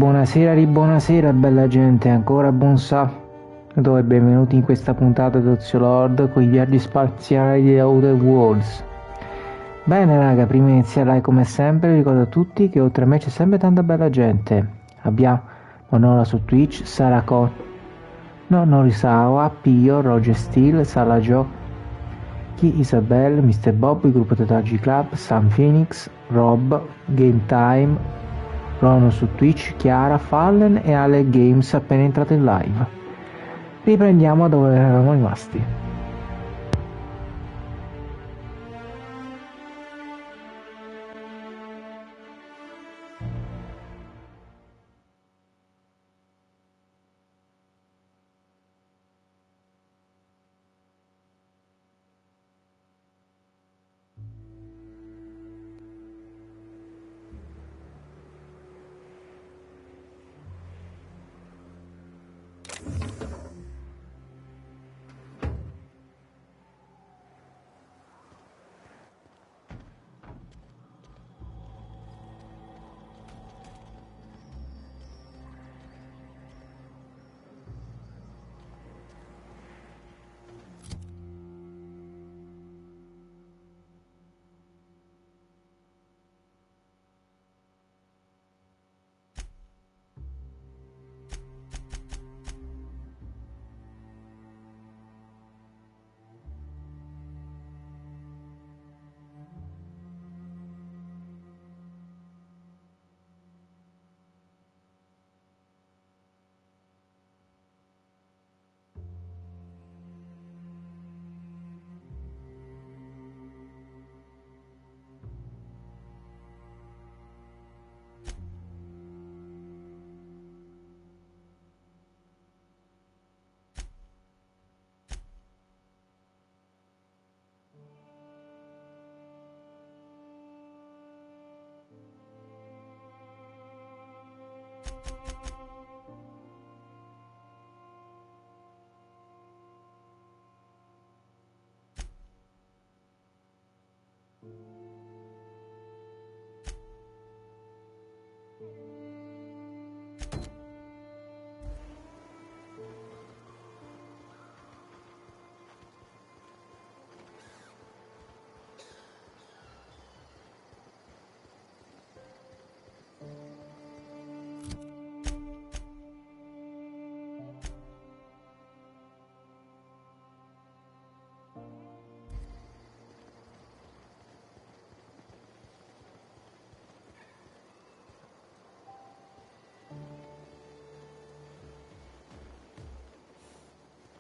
Buonasera bella gente, ancora buonsabato e benvenuti in questa puntata di Ozio Lord con i viaggi spaziali di Outer Worlds. Bene raga, prima di iniziare come sempre ricordo a tutti che oltre a me c'è sempre tanta bella gente. Abbiamo Manuela su Twitch, Sara Con, Norisawa, Pio, Roger Steele, Sala Giochi, Isabel, Mr. Bob, il gruppo Tatuaggi Club, Sam Phoenix, Rob, Game Time, Rono su Twitch, Chiara, Fallen e Ale Games appena entrato in live. Riprendiamo dove eravamo rimasti.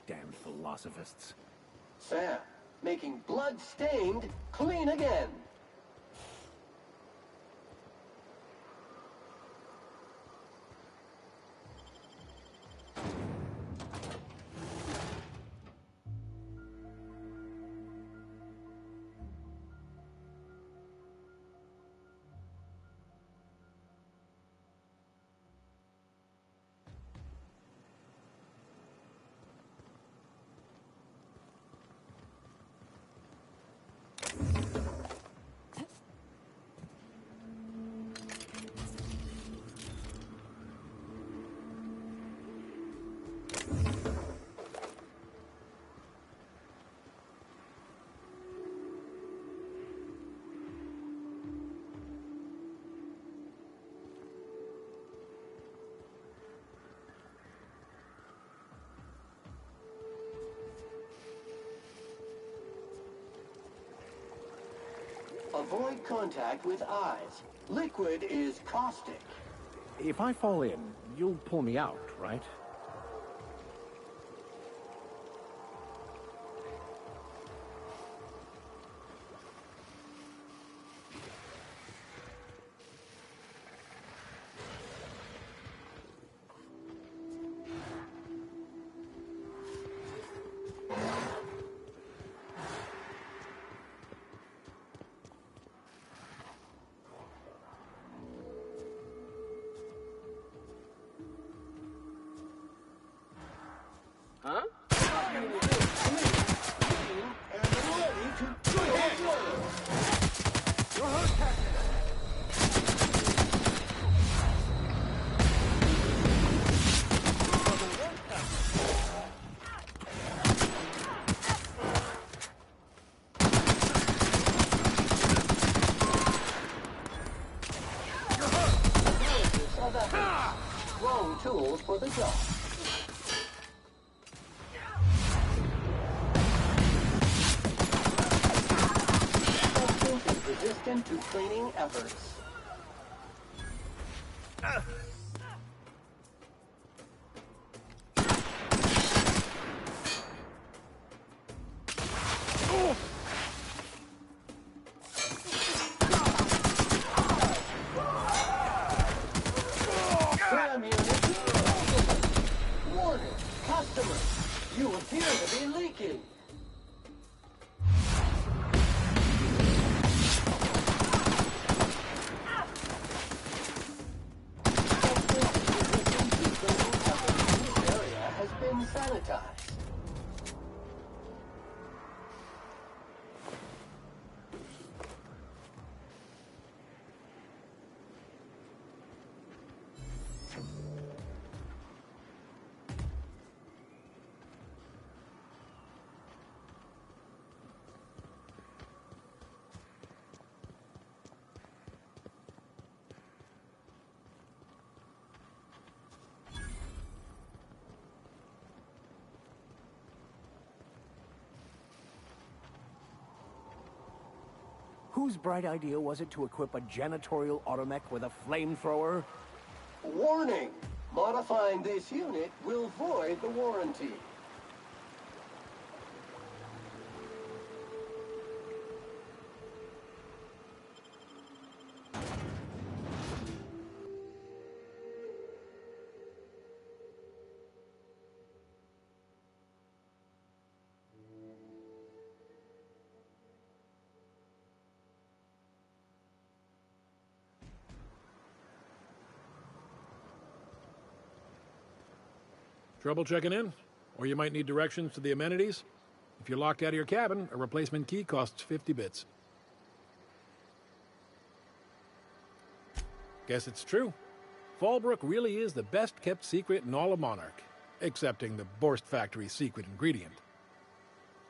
Damn philosophists. Sam, making blood-stained clean again. Avoid contact with eyes. Liquid is caustic. If I fall in, you'll pull me out, right? tools for the job. Substance is resistant to cleaning efforts. Cram unit. Warning, customer. You appear to be leaking. This area has been sanitized. Whose bright idea was it to equip a janitorial automech with a flamethrower? Warning! Modifying this unit will void the warranty. Trouble checking in? Or you might need directions to the amenities? If you're locked out of your cabin, a replacement key costs 50 bits. Guess it's true. Fallbrook really is the best-kept secret in all of Monarch, excepting the Borst Factory's secret ingredient.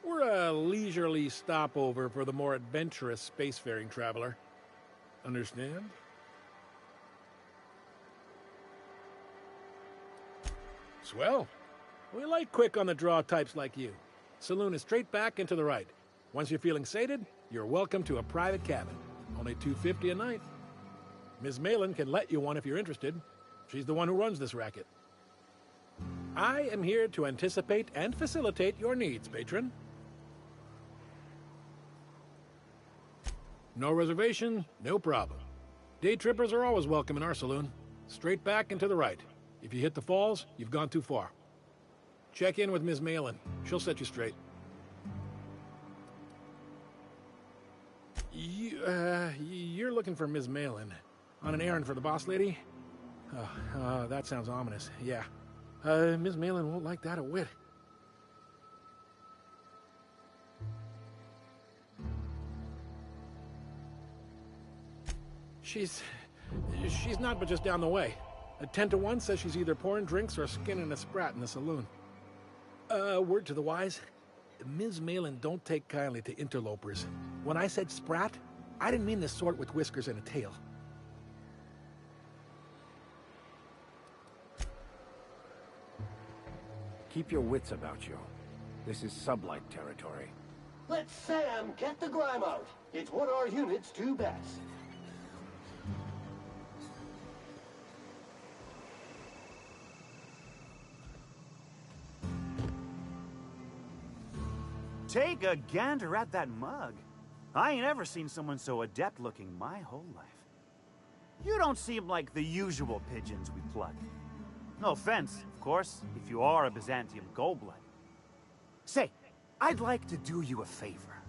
We're a leisurely stopover for the more adventurous spacefaring traveler. Understand? Swell. We like quick on the draw types like you. Saloon is straight back and to the right. Once you're feeling sated, you're welcome to a private cabin. Only $250 a night. Ms. Malin can let you one if you're interested. She's the one who runs this racket. I am here to anticipate and facilitate your needs, patron. No reservation, no problem. Day trippers are always welcome in our saloon. Straight back and to the right. If you hit the falls, you've gone too far. Check in with Ms. Malin. She'll set you straight. You're looking for Ms. Malin. On an errand for the boss lady? That sounds ominous. Yeah. Ms. Malin won't like that a whit. She's not but just down the way. A 10 to 1 says she's either pouring drinks or skinning a sprat in the saloon. Word to the wise. Ms. Malin don't take kindly to interlopers. When I said sprat, I didn't mean the sort with whiskers and a tail. Keep your wits about you. This is sublight territory. Let Sam get the grime out. It's what our units do best. Take a gander at that mug. I ain't ever seen someone so adept looking my whole life. You don't seem like the usual pigeons we plug. No offense, of course, if you are a Byzantium goldblood. Say, I'd like to do you a favor.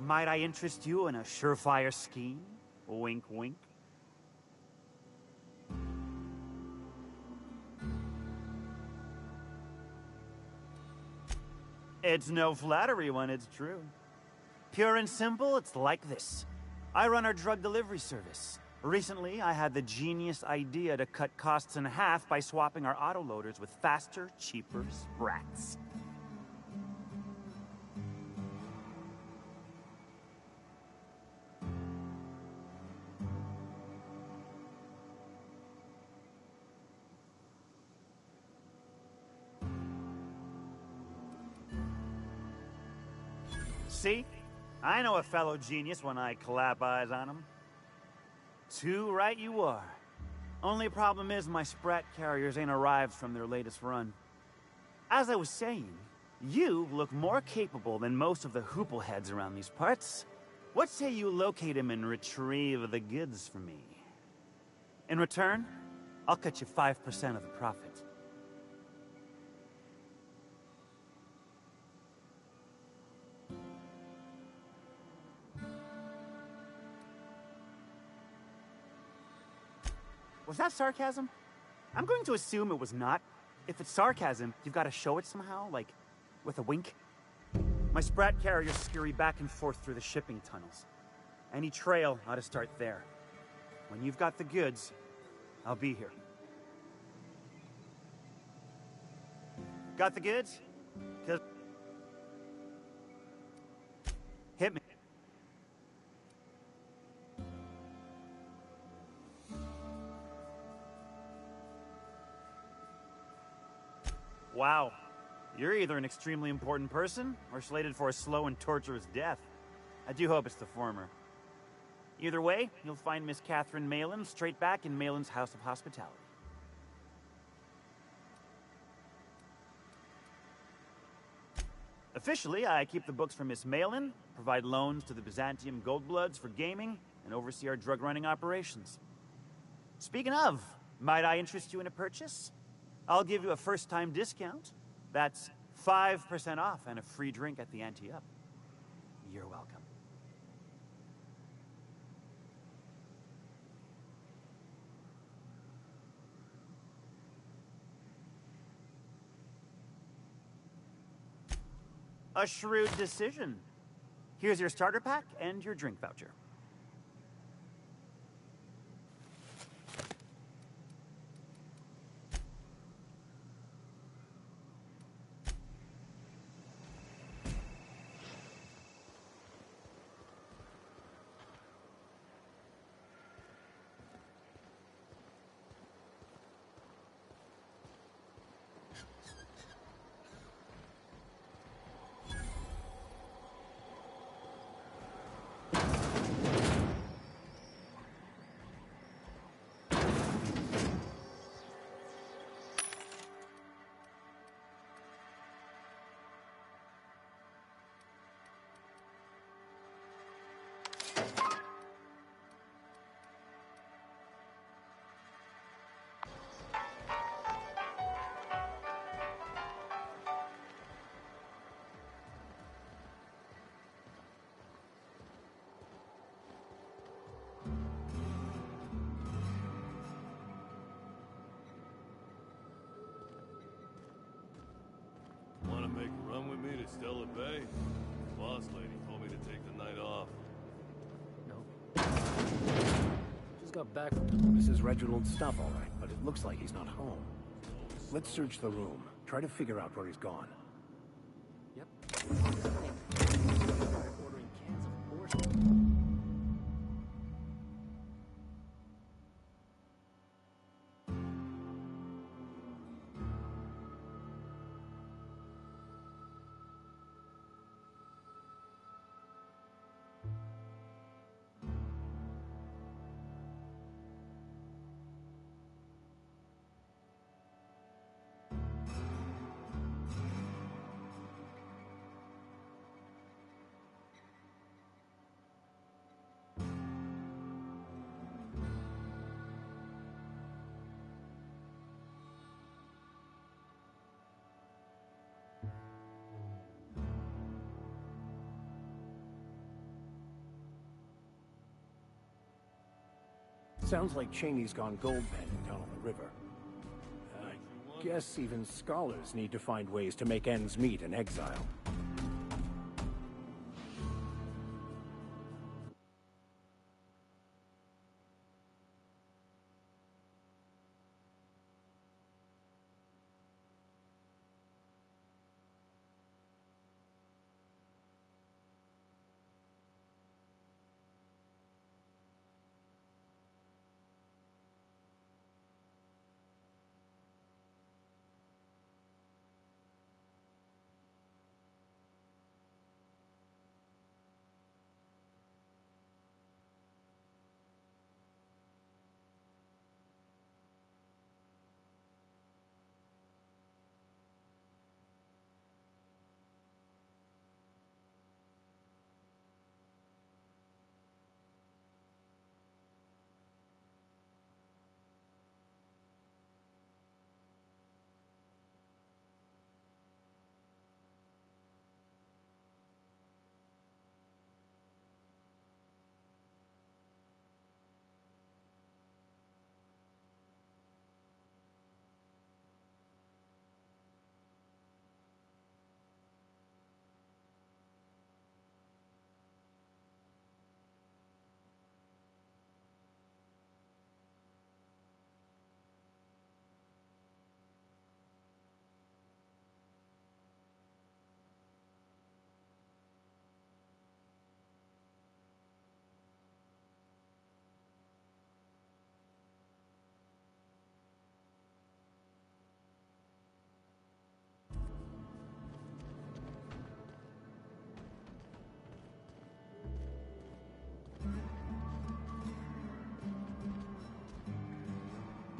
Might I interest you in a surefire scheme? Wink, wink. It's no flattery when it's true. Pure and simple, it's like this. I run our drug delivery service. Recently, I had the genius idea to cut costs in half by swapping our autoloaders with faster, cheaper sprats. See? I know a fellow genius when I clap eyes on him. Too right you are. Only problem is my sprat carriers ain't arrived from their latest run. As I was saying, you look more capable than most of the hoople heads around these parts. What say you locate him and retrieve the goods for me? In return, I'll cut you 5% of the profit. Was that sarcasm? I'm going to assume it was not. If it's sarcasm, you've got to show it somehow, like with a wink. My sprat carriers scurry back and forth through the shipping tunnels. Any trail ought to start there. When you've got the goods, I'll be here. Got the goods? 'Cause hit me. Wow. You're either an extremely important person or slated for a slow and torturous death. I do hope it's the former. Either way, you'll find Miss Catherine Malin straight back in Malin's House of Hospitality. Officially, I keep the books for Miss Malin, provide loans to the Byzantium Goldbloods for gaming, and oversee our drug-running operations. Speaking of, might I interest you in a purchase? I'll give you a first-time discount. That's 5% off and a free drink at the ante up. You're welcome. A shrewd decision. Here's your starter pack and your drink voucher. Want to make a run with me to Stella Bay? The boss lady told me to take the night off. No. Just got back from... This is Reginald's stuff, all right, but it looks like he's not home. Let's search the room. Try to figure out where he's gone. Yep. Ordering cans of borscht. Sounds like Cheney's gone gold panning down on the river. I guess even scholars need to find ways to make ends meet in exile.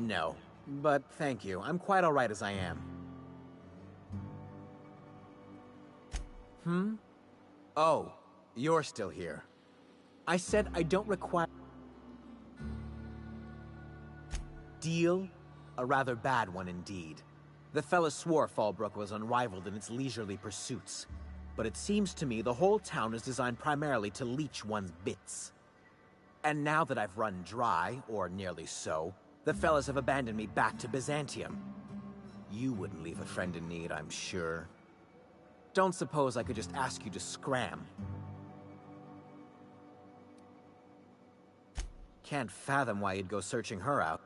No, but thank you. I'm quite alright as I am. Oh, you're still here. I said I don't require... Deal? A rather bad one indeed. The fella swore Fallbrook was unrivaled in its leisurely pursuits. But it seems to me the whole town is designed primarily to leech one's bits. And now that I've run dry, or nearly so, the fellas have abandoned me back to Byzantium. You wouldn't leave a friend in need, I'm sure. Don't suppose I could just ask you to scram. Can't fathom why you'd go searching her out.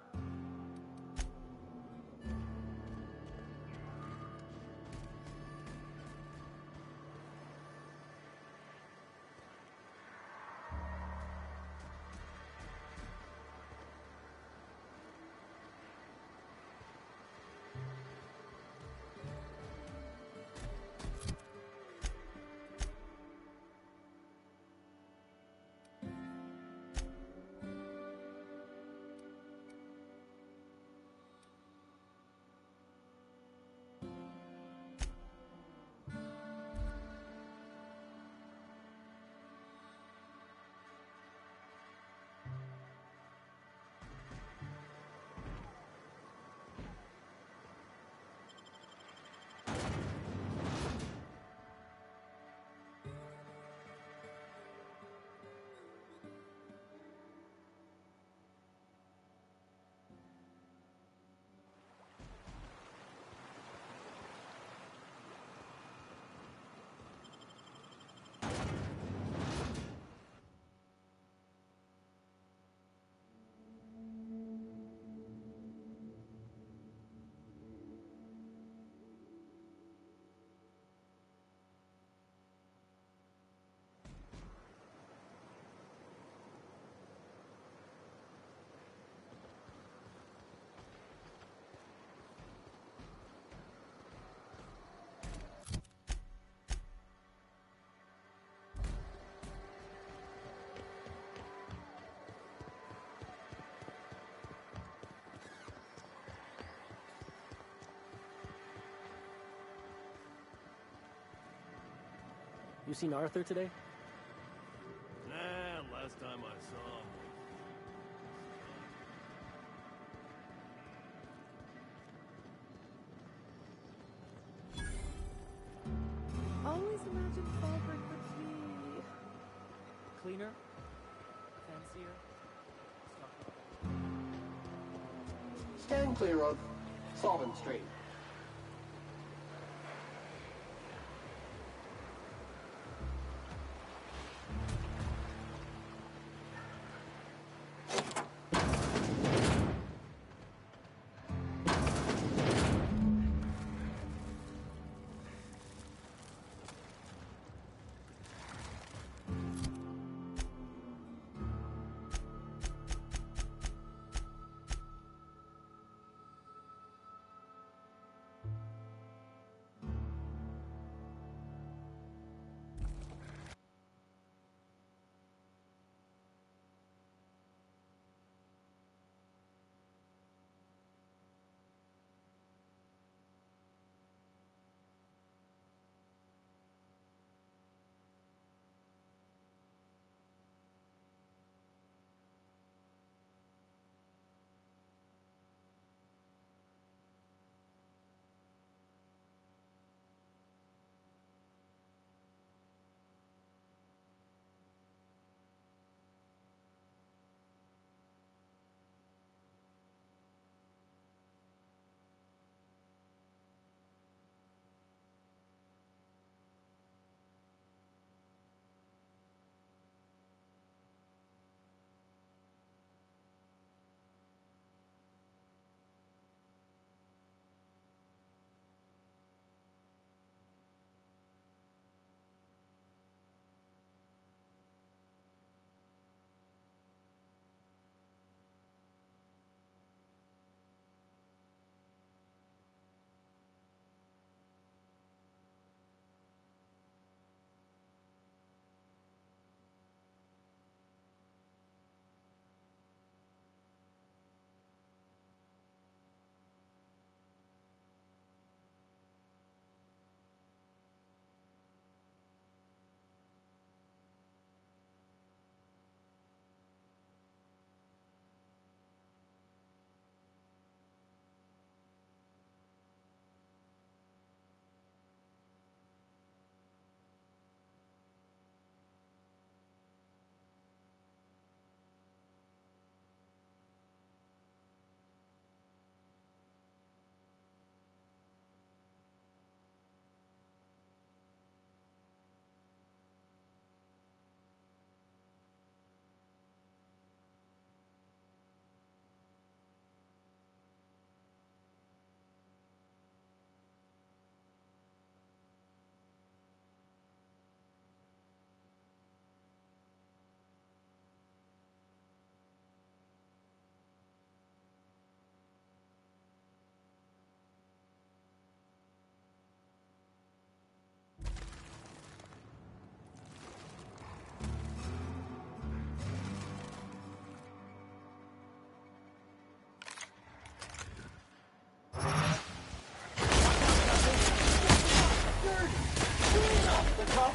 You seen Arthur today? Nah, last time I saw him. Always imagined Fallbrook would be Cleaner? Fancier? Stand clear of Solvent Street.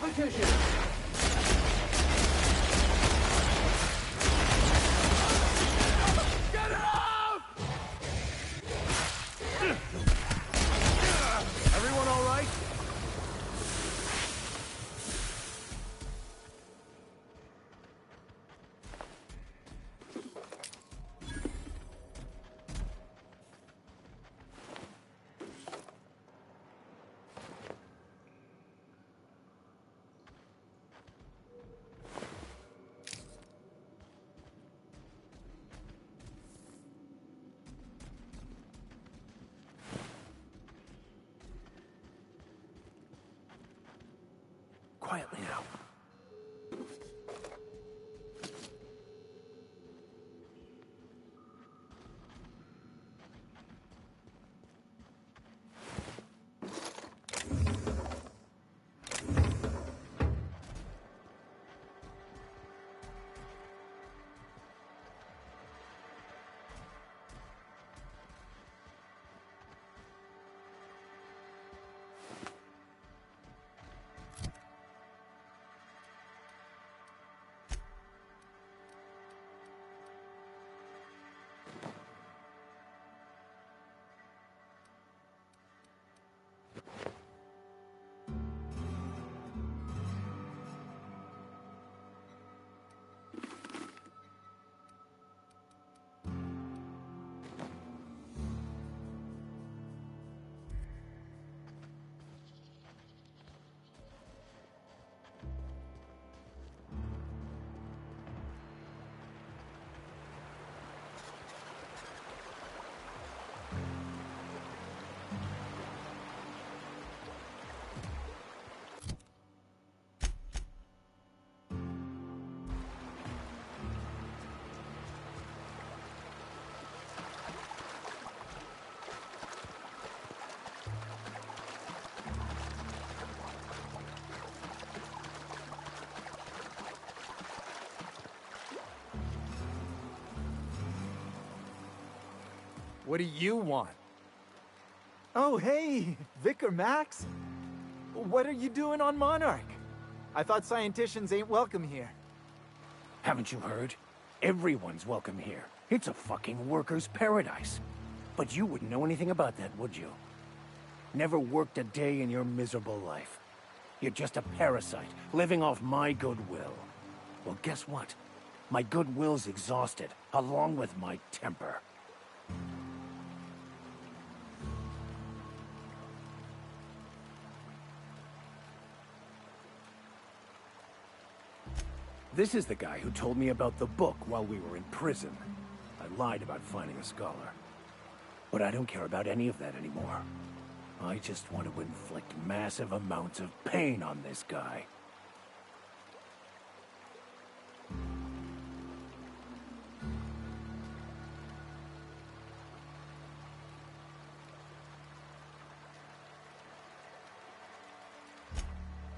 competition! Get it off! Everyone all right? Quietly now. What do you want? Oh, hey, Vicar Max. What are you doing on Monarch? I thought scienticians ain't welcome here. Haven't you heard? Everyone's welcome here. It's a fucking worker's paradise. But you wouldn't know anything about that, would you? Never worked a day in your miserable life. You're just a parasite, living off my goodwill. Well, guess what? My goodwill's exhausted, along with my temper. This is the guy who told me about the book while we were in prison. I lied about finding a scholar. But I don't care about any of that anymore. I just want to inflict massive amounts of pain on this guy.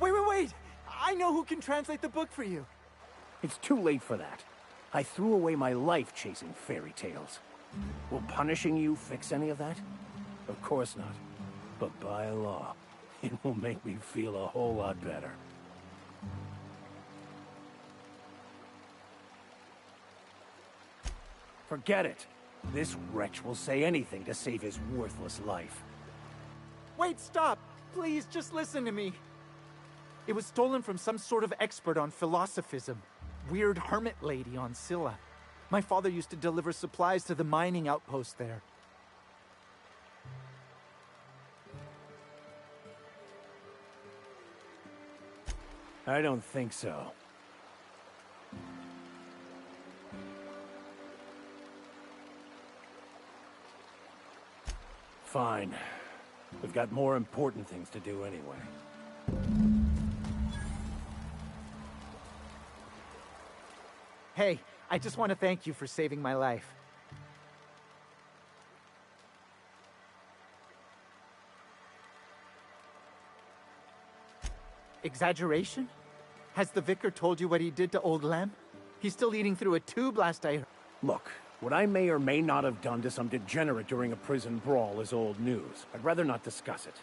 Wait! I know who can translate the book for you. It's too late for that. I threw away my life chasing fairy tales. Will punishing you fix any of that? Of course not. But by law, it will make me feel a whole lot better. Forget it. This wretch will say anything to save his worthless life. Wait, stop! Please, just listen to me. It was stolen from some sort of expert on philosophism. Weird hermit lady on Scylla. My father used to deliver supplies to the mining outpost there. I don't think so. Fine. We've got more important things to do anyway. Hey, I just want to thank you for saving my life. Exaggeration? Has the vicar told you what he did to old Lem? He's still eating through a tube last I heard. Look, what I may or may not have done to some degenerate during a prison brawl is old news. I'd rather not discuss it.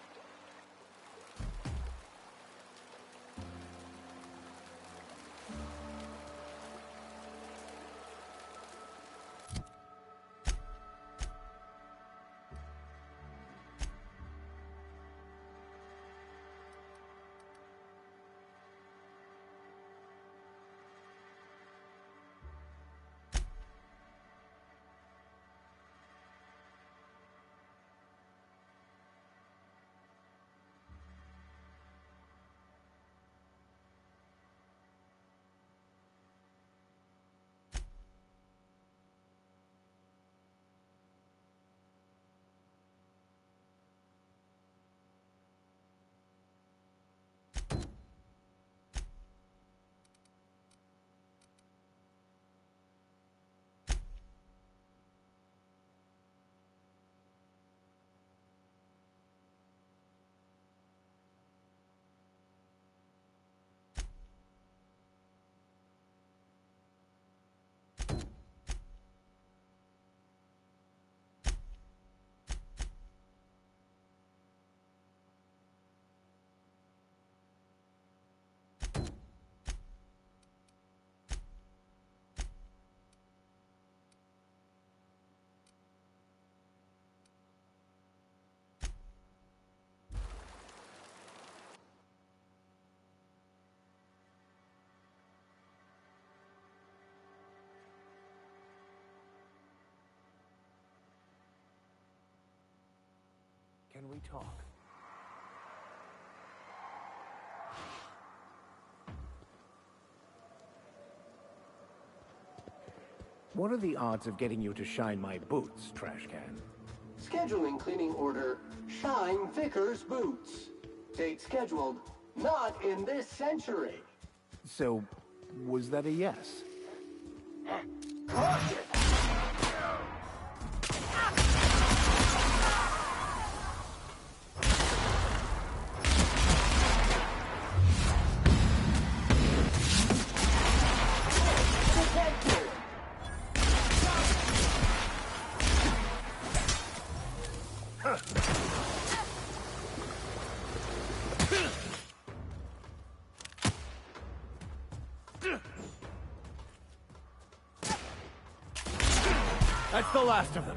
can we talk? What are the odds of getting you to shine my boots, trash can? Scheduling cleaning order, Shine Vickers Boots. Date scheduled, not in this century. So, was that a yes? Caution! That's the last of them.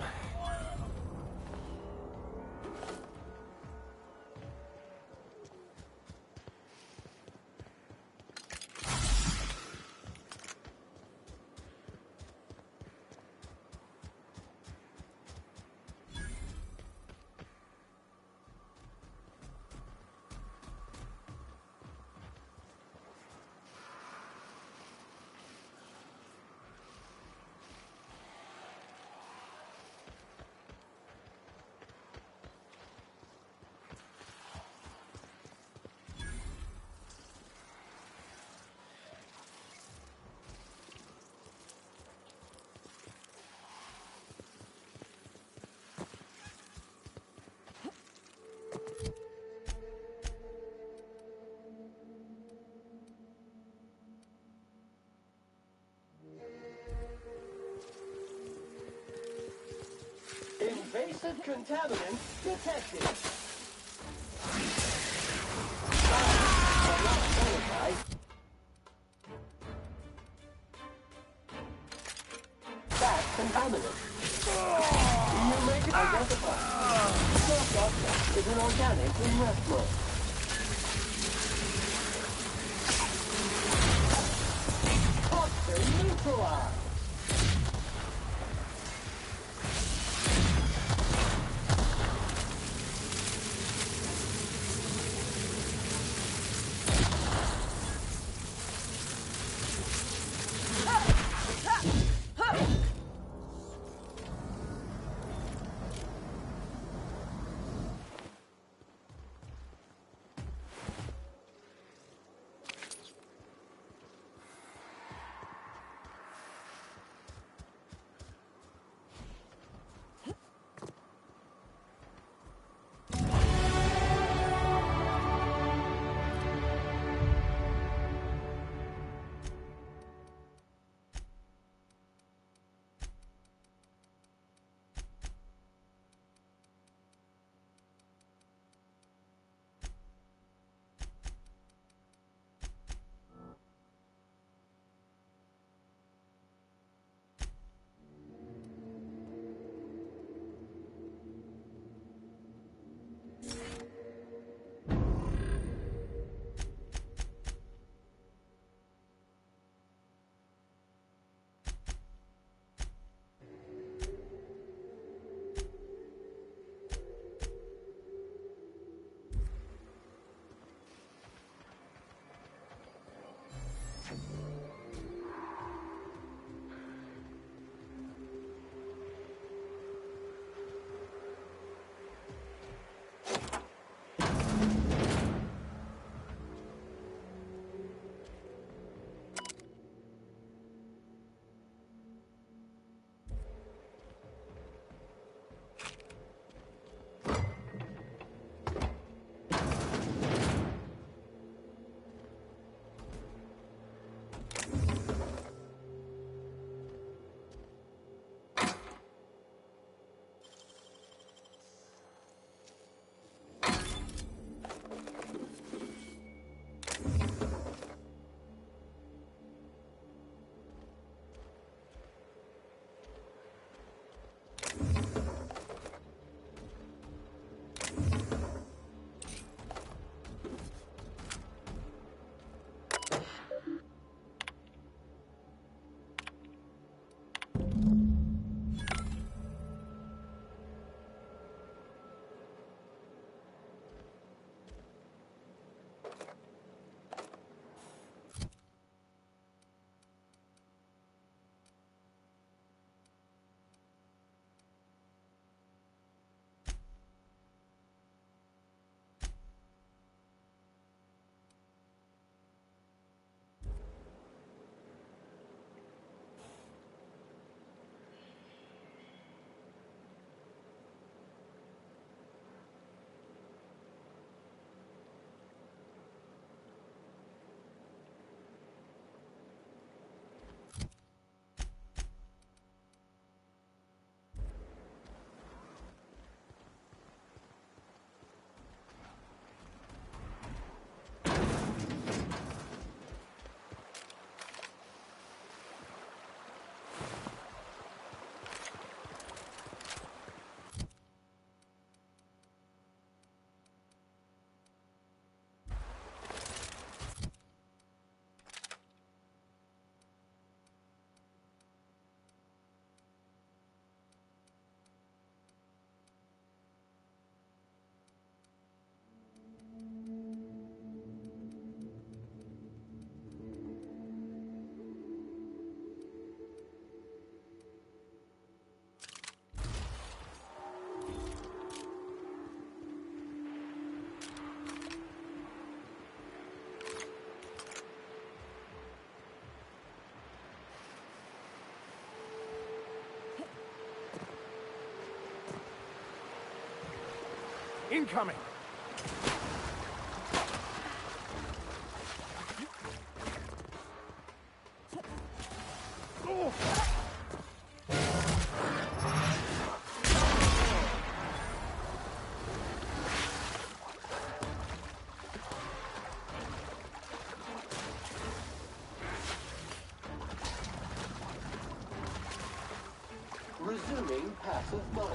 Invasive contaminant detected. That contaminant. You make it identified. Soft object is an organic in rest mode. Toxin neutralized. Incoming! Resuming passive mode.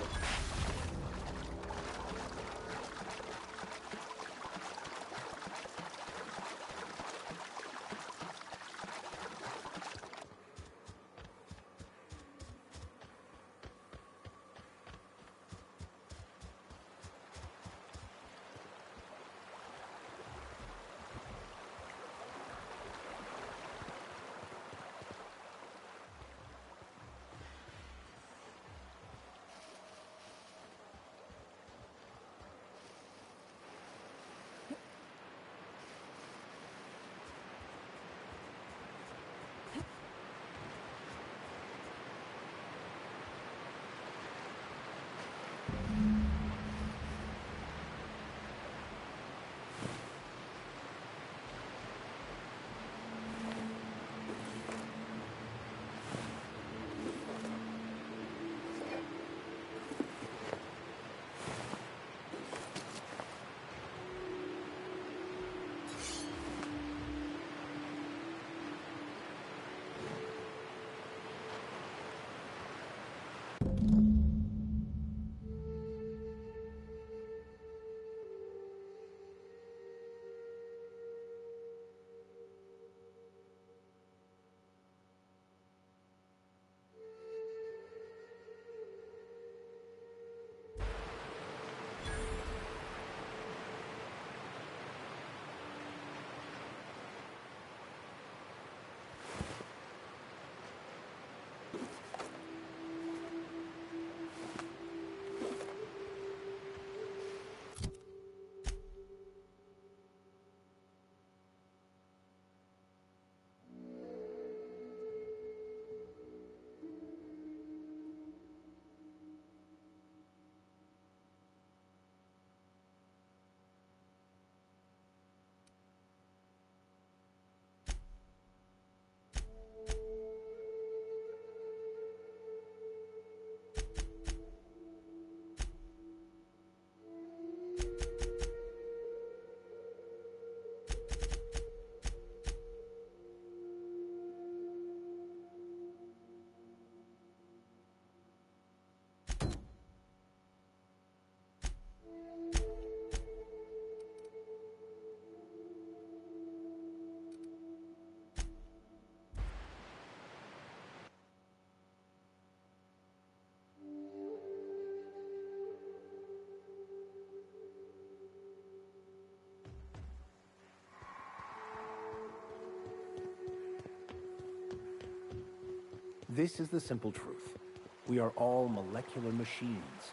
This is the simple truth. We are all molecular machines.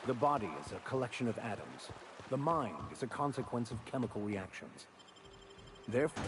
The body is a collection of atoms. The mind is a consequence of chemical reactions. Therefore...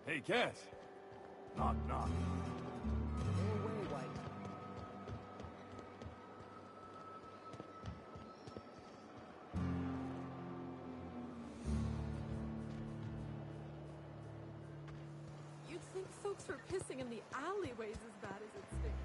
Hey, Cass. Knock, knock. Go away, White. You'd think folks were pissing in the alleyways as bad as it stinks.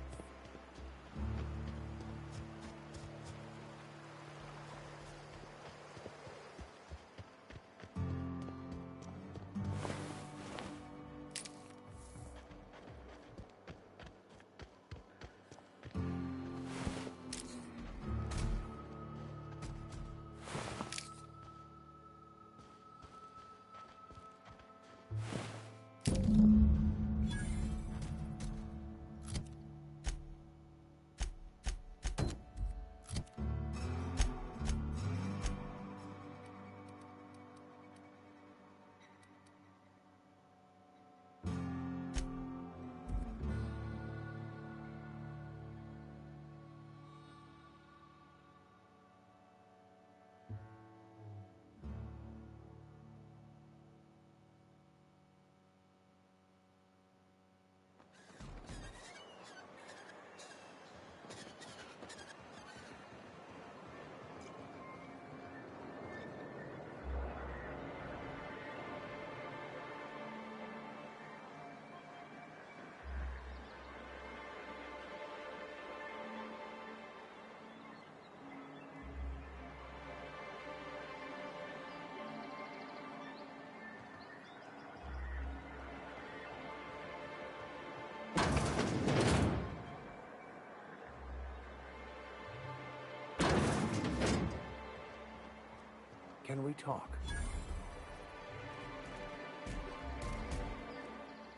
Can we talk?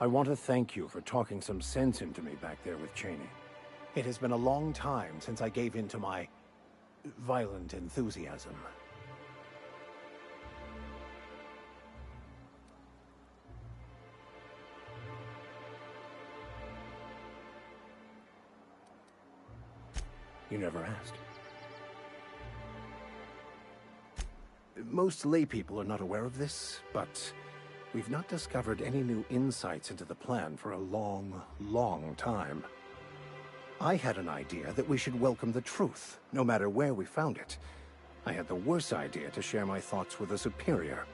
I want to thank you for talking some sense into me back there with Cheney. It has been a long time since I gave in to my violent enthusiasm. You never asked. Most laypeople are not aware of this, but we've not discovered any new insights into the plan for a long, long time. I had an idea that we should welcome the truth, no matter where we found it. I had the worse idea to share my thoughts with a superior.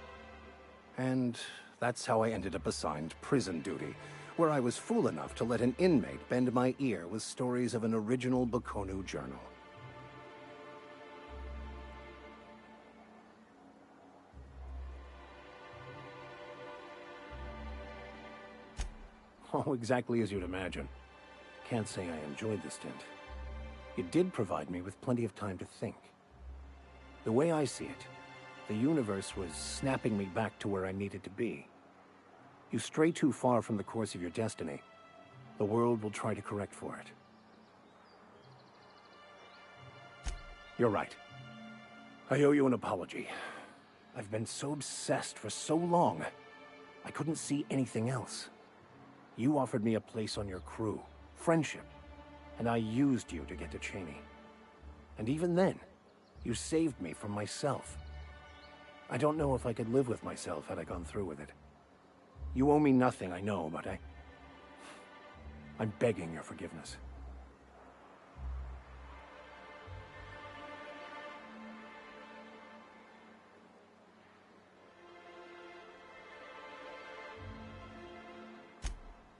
And that's how I ended up assigned prison duty, where I was fool enough to let an inmate bend my ear with stories of an original Baconu journal. Oh, exactly as you'd imagine. Can't say I enjoyed the stint. It did provide me with plenty of time to think. The way I see it, the universe was snapping me back to where I needed to be. You stray too far from the course of your destiny, the world will try to correct for it. You're right. I owe you an apology. I've been so obsessed for so long, I couldn't see anything else. You offered me a place on your crew, friendship, and I used you to get to Cheney. And even then, you saved me from myself. I don't know if I could live with myself had I gone through with it. You owe me nothing, I know, but I'm begging your forgiveness.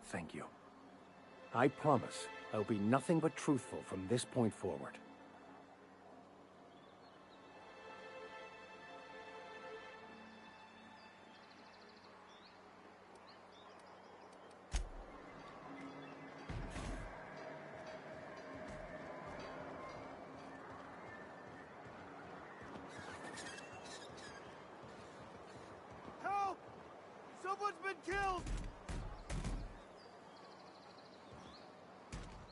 Thank you. I promise I'll be nothing but truthful from this point forward. Help! Someone's been killed!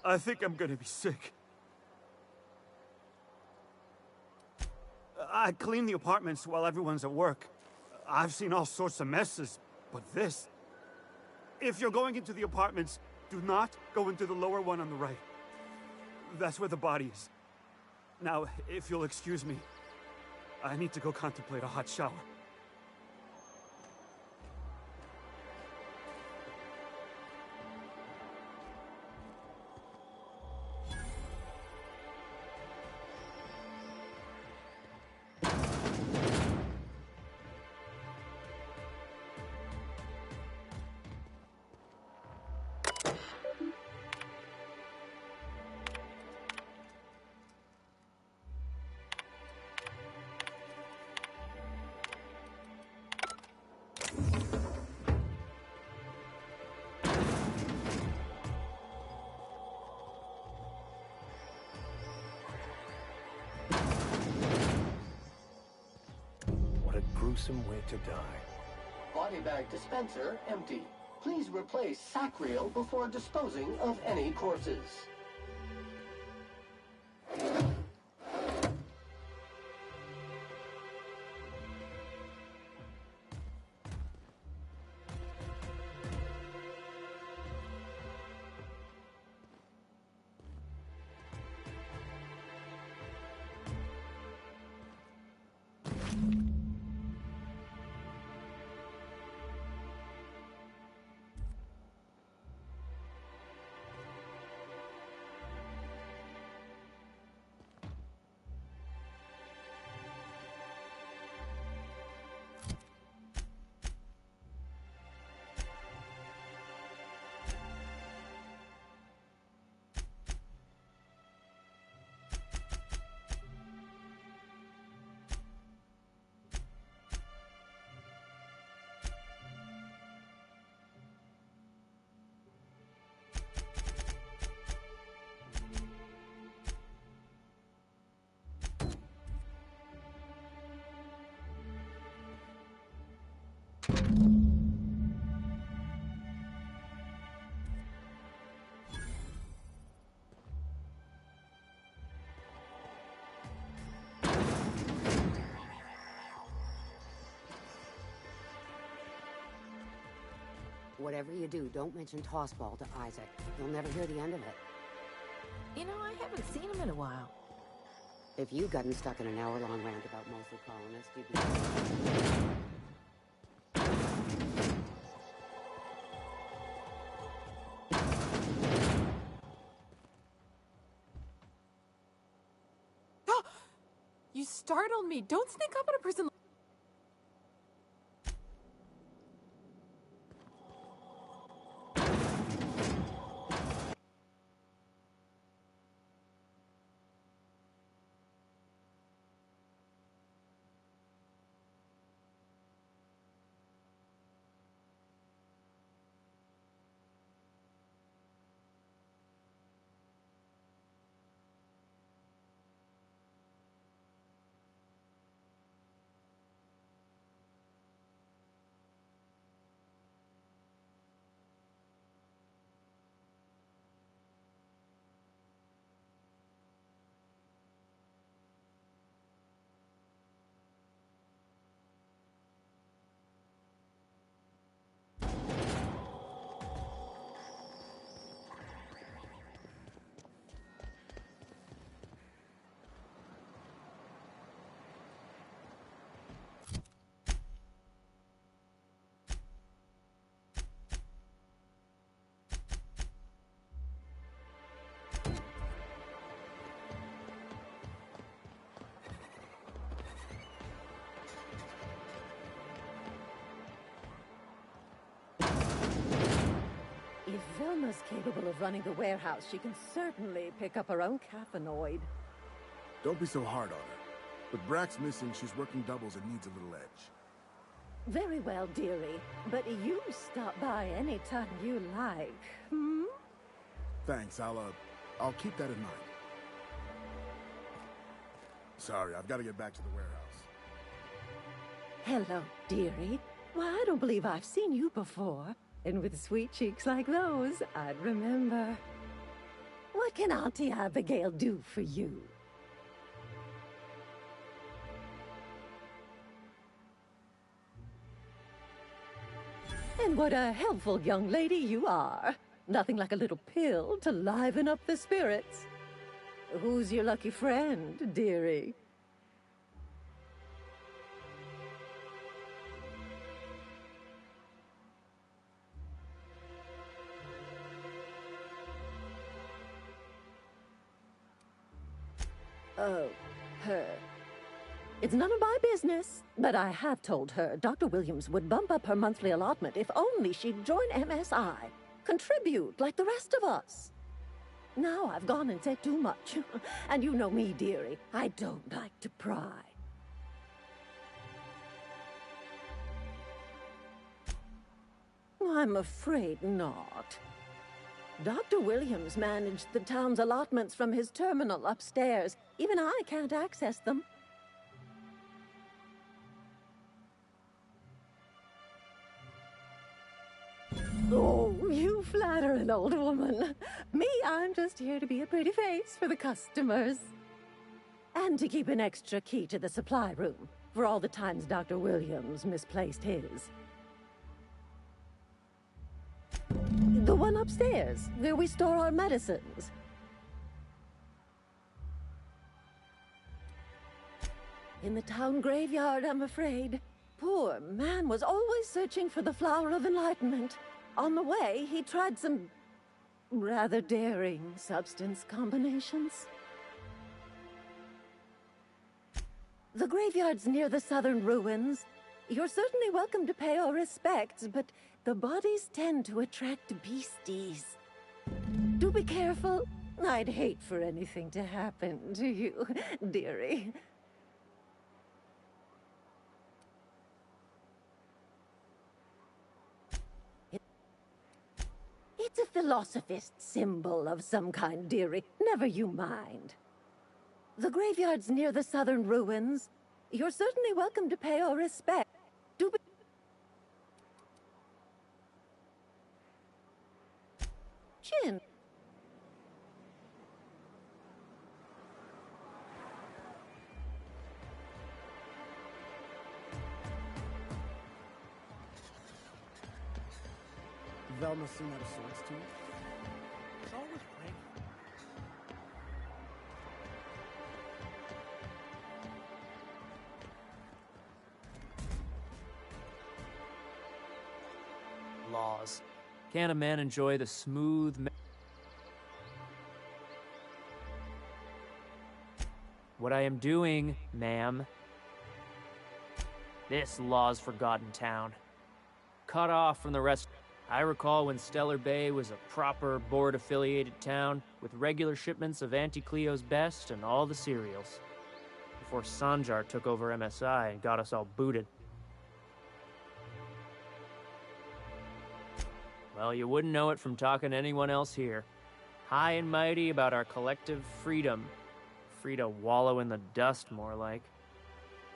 I think I'm gonna be sick. I clean the apartments while everyone's at work. I've seen all sorts of messes, but this... If you're going into the apartments, do not go into the lower one on the right. That's where the body is. Now, if you'll excuse me, I need to go contemplate a hot shower. Gruesome way to die. Body bag dispenser empty. Please replace sack reel before disposing of any corpses. Whatever you do, don't mention Tossball to Isaac. You'll never hear the end of it. You know, I haven't seen him in a while. If you'd gotten stuck in an hour-long rant about mostly colonists, you'd be... You startled me. Don't sneak up on a person. If Velma's capable of running the warehouse, she can certainly pick up her own caffeinoid. Don't be so hard on her. With Brack's missing, she's working doubles and needs a little edge. Very well, dearie. But you stop by any time you like, hmm? Thanks, I'll keep that in mind. Sorry, I've got to get back to the warehouse. Hello, dearie. Why, I don't believe I've seen you before. And with sweet cheeks like those, I'd remember. What can Auntie Abigail do for you? And what a helpful young lady you are. Nothing like a little pill to liven up the spirits. Who's your lucky friend, dearie? Oh, her. It's none of my business, but I have told her Dr. Williams would bump up her monthly allotment if only she'd join MSI. Contribute like the rest of us. Now I've gone and said too much. And you know me, dearie. I don't like to pry. I'm afraid not. Dr. Williams managed the town's allotments from his terminal upstairs. Even I can't access them. Oh, you flatter an old woman. Me, I'm just here to be a pretty face for the customers. And to keep an extra key to the supply room for all the times Dr. Williams misplaced his. The one upstairs, where we store our medicines. In the town graveyard, I'm afraid. Poor man was always searching for the flower of enlightenment. On the way, he tried some rather daring substance combinations. The graveyard's near the southern ruins. You're certainly welcome to pay our respects, but the bodies tend to attract beasties. Do be careful. I'd hate for anything to happen to you, dearie. It's a philosophist symbol of some kind, dearie. Never you mind. The graveyard's near the southern ruins. You're certainly welcome to pay our respect. Do be... Chin. Velma sing out of sorts to you? It's always praying. Laws. Can't a man enjoy the smooth... What I am doing, ma'am. This law's forgotten town. Cut off from the rest. I recall when Stellar Bay was a proper board-affiliated town with regular shipments of Auntie Cleo's best and all the cereals. Before Sanjar took over MSI and got us all booted. Well, you wouldn't know it from talking to anyone else here. High and mighty about our collective freedom. Free to wallow in the dust, more like.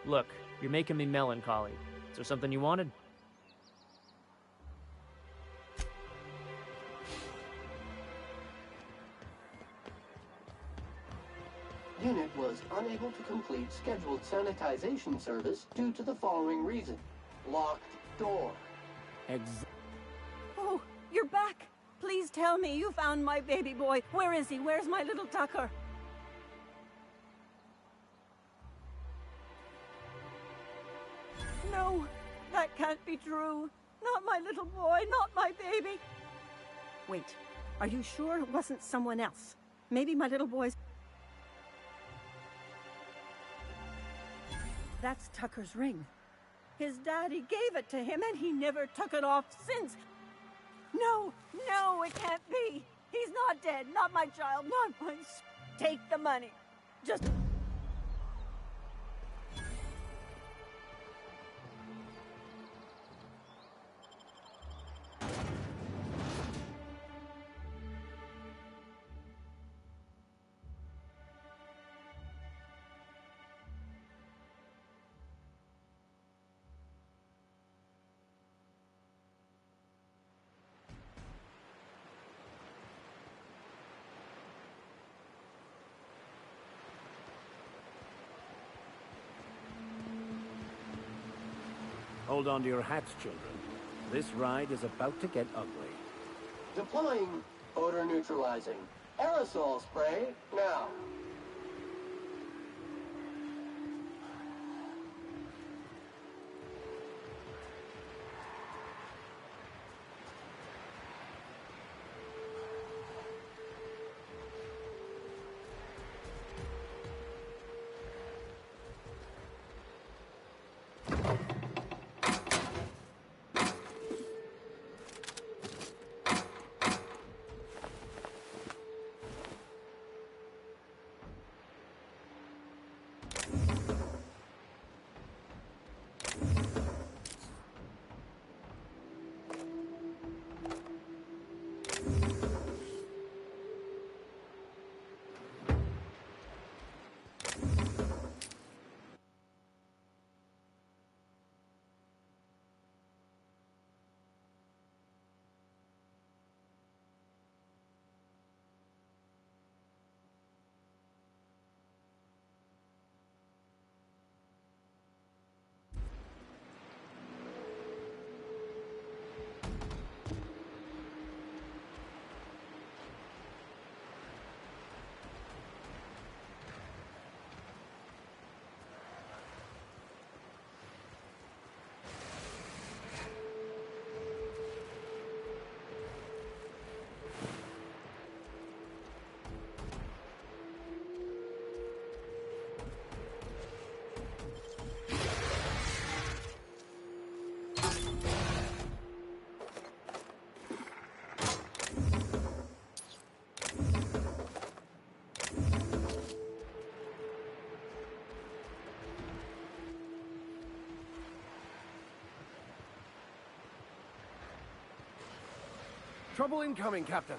Look, you're making me melancholy. Is there something you wanted? Unit was unable to complete scheduled sanitization service due to the following reason. Locked door. Oh, you're back! Please tell me you found my baby boy. Where is he? Where's my little Tucker? No, that can't be true. Not my little boy, not my baby. Wait, are you sure it wasn't someone else? Maybe my little boy's... That's Tucker's ring. His daddy gave it to him and he never took it off since. No, no, it can't be. He's not dead, not my child, not my... Take the money. Just... Hold on to your hats, children. This ride is about to get ugly. Deploying odor neutralizing. Aerosol spray now. Trouble incoming, Captain.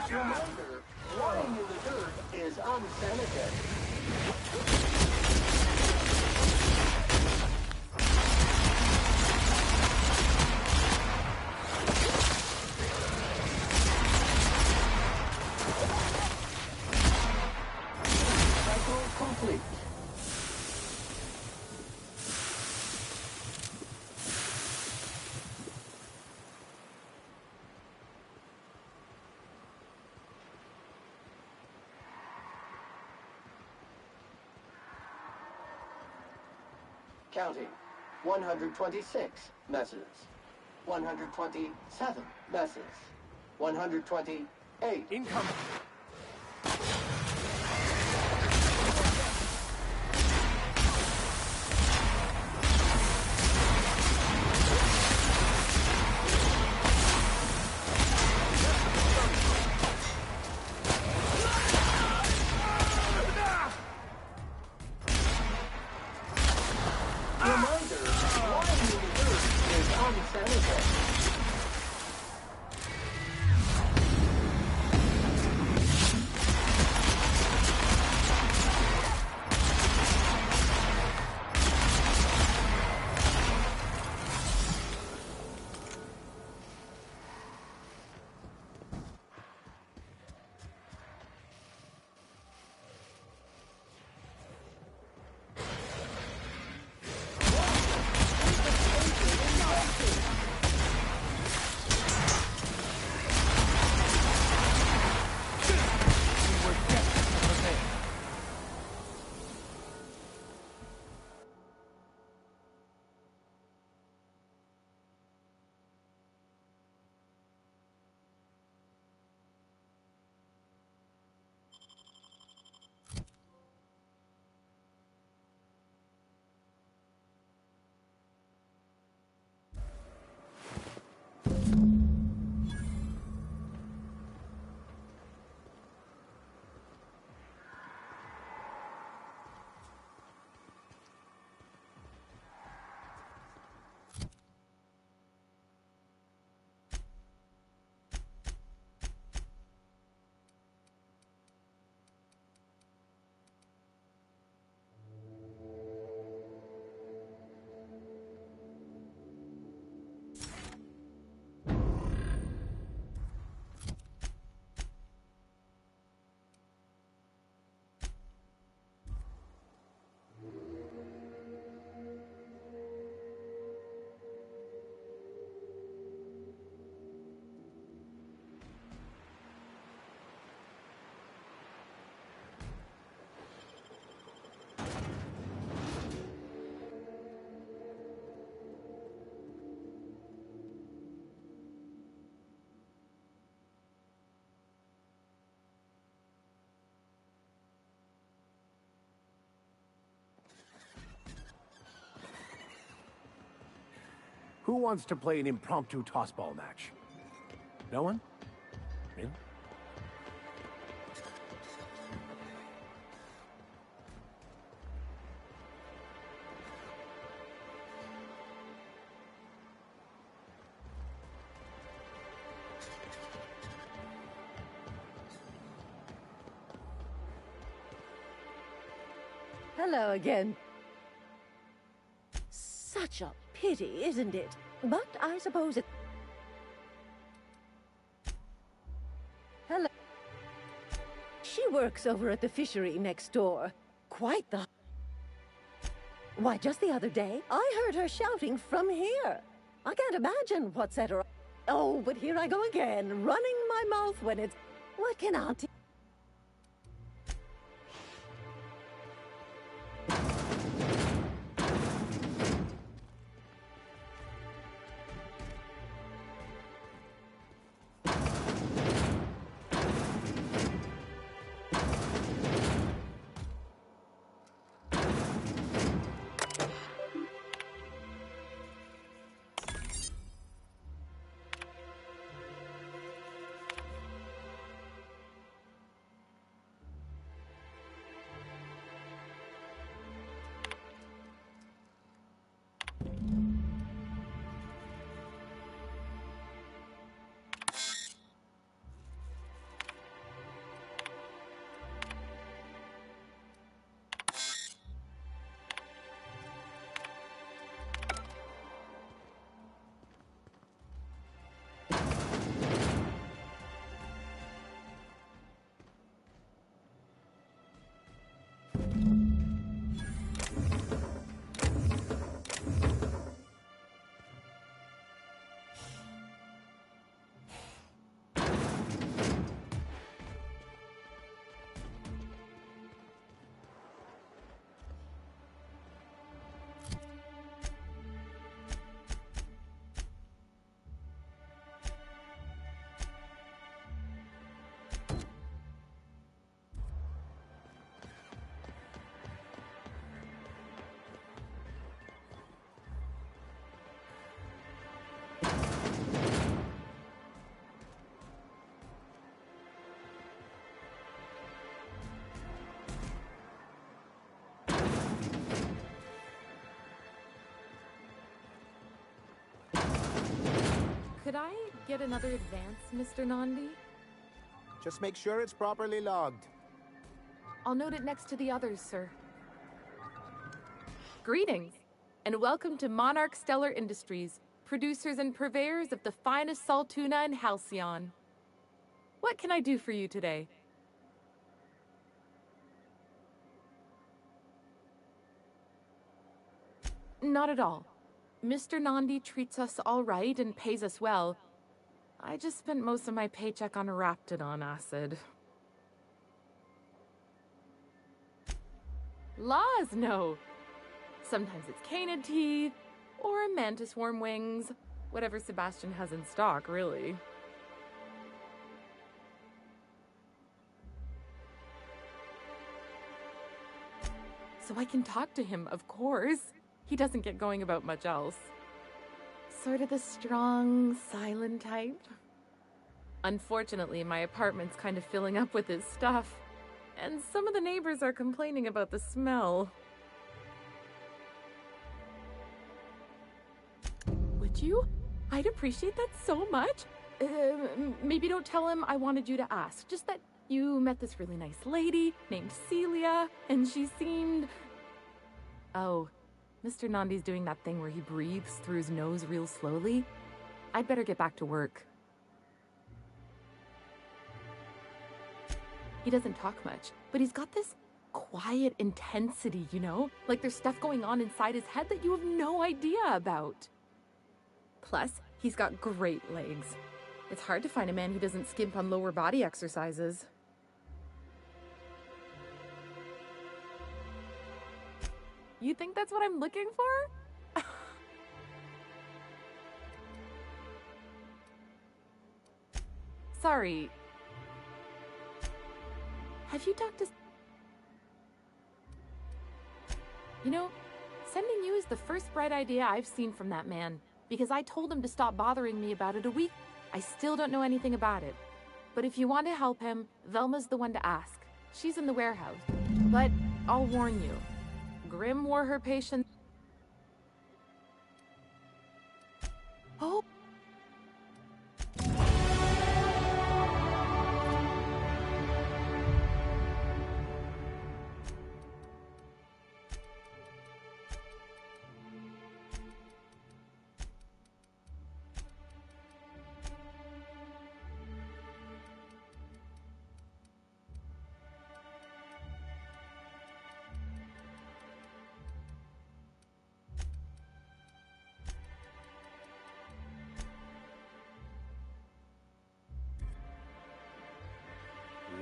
Commander, flying in the is unsanitary. Cycle complete. Counting. 126 messes. 127 messes. 128. Incoming. Reminder, lying in the earth is unsanitary. Who wants to play an impromptu tossball match? No one? Really? Hello again. Such a pity, isn't it? But I suppose it... Hello. She works over at the fishery next door. Quite the... Why, just the other day, I heard her shouting from here. I can't imagine what set her up. Oh, but here I go again, running my mouth when it's... What can Auntie... Could I get another advance, Mr. Nandi? Just make sure it's properly logged. I'll note it next to the others, sir. Greetings, and welcome to Monarch Stellar Industries, producers and purveyors of the finest salt tuna in Halcyon. What can I do for you today? Not at all. Mr. Nandi treats us all right and pays us well. I just spent most of my paycheck on Raptidon acid. Laws, no. Sometimes it's canid teeth, or a mantis worm wings. Whatever Sebastian has in stock, really. So I can talk to him, of course. He doesn't get going about much else. Sort of the strong, silent type. Unfortunately, my apartment's kind of filling up with his stuff, and some of the neighbors are complaining about the smell. Would you? I'd appreciate that so much. Maybe don't tell him I wanted you to ask. Just that you met this really nice lady named Celia, and she seemed... Oh, Mr. Nandi's doing that thing where he breathes through his nose real slowly. I'd better get back to work. He doesn't talk much, but he's got this quiet intensity, you know? Like there's stuff going on inside his head that you have no idea about. Plus, he's got great legs. It's hard to find a man who doesn't skimp on lower body exercises. You think that's what I'm looking for? Sorry. Have you talked to... You know, sending you is the first bright idea I've seen from that man, because I told him to stop bothering me about it a week. I still don't know anything about it. But if you want to help him, Velma's the one to ask. She's in the warehouse. But I'll warn you. Grim wore her patience. Oh.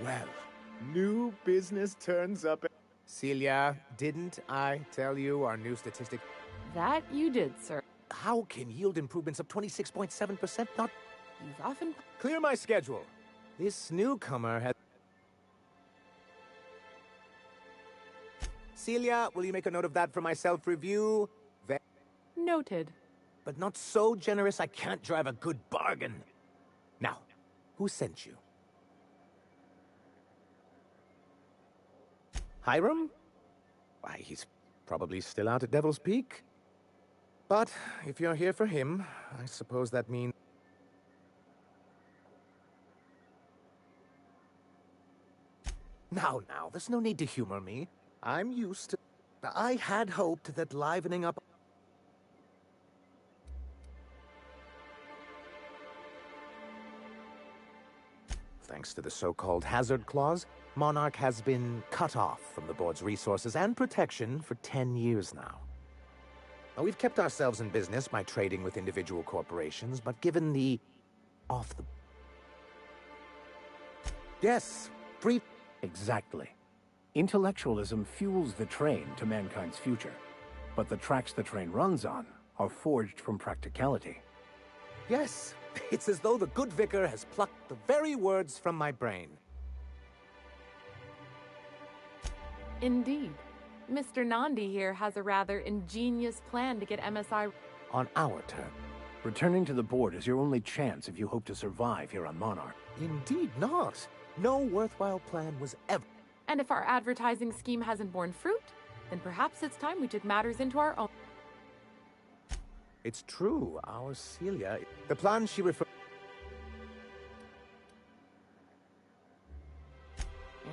Well, new business turns up. Celia, didn't I tell you our new statistic? That you did, sir. How can yield improvements of 26.7% not... You've often... Clear my schedule. This newcomer has... Celia, will you make a note of that for my self-review? Noted. But not so generous I can't drive a good bargain. Now, who sent you? Hiram? Why, he's probably still out at Devil's Peak. But if you're here for him, I suppose that means... Now, there's no need to humor me. I'm used to... I had hoped that livening up... Thanks to the so-called hazard clause, Monarch has been cut off from the board's resources and protection for 10 years now. We've kept ourselves in business by trading with individual corporations, but given the... Yes, brief... Exactly. Intellectualism fuels the train to mankind's future, but the tracks the train runs on are forged from practicality. Yes, it's as though the good vicar has plucked the very words from my brain. Indeed. Mr. Nandi here has a rather ingenious plan to get MSI... On our turn. Returning to the board is your only chance if you hope to survive here on Monarch. Indeed not. No worthwhile plan was ever... And if our advertising scheme hasn't borne fruit, then perhaps it's time we took matters into our own... It's true, our Celia... The plan she referred...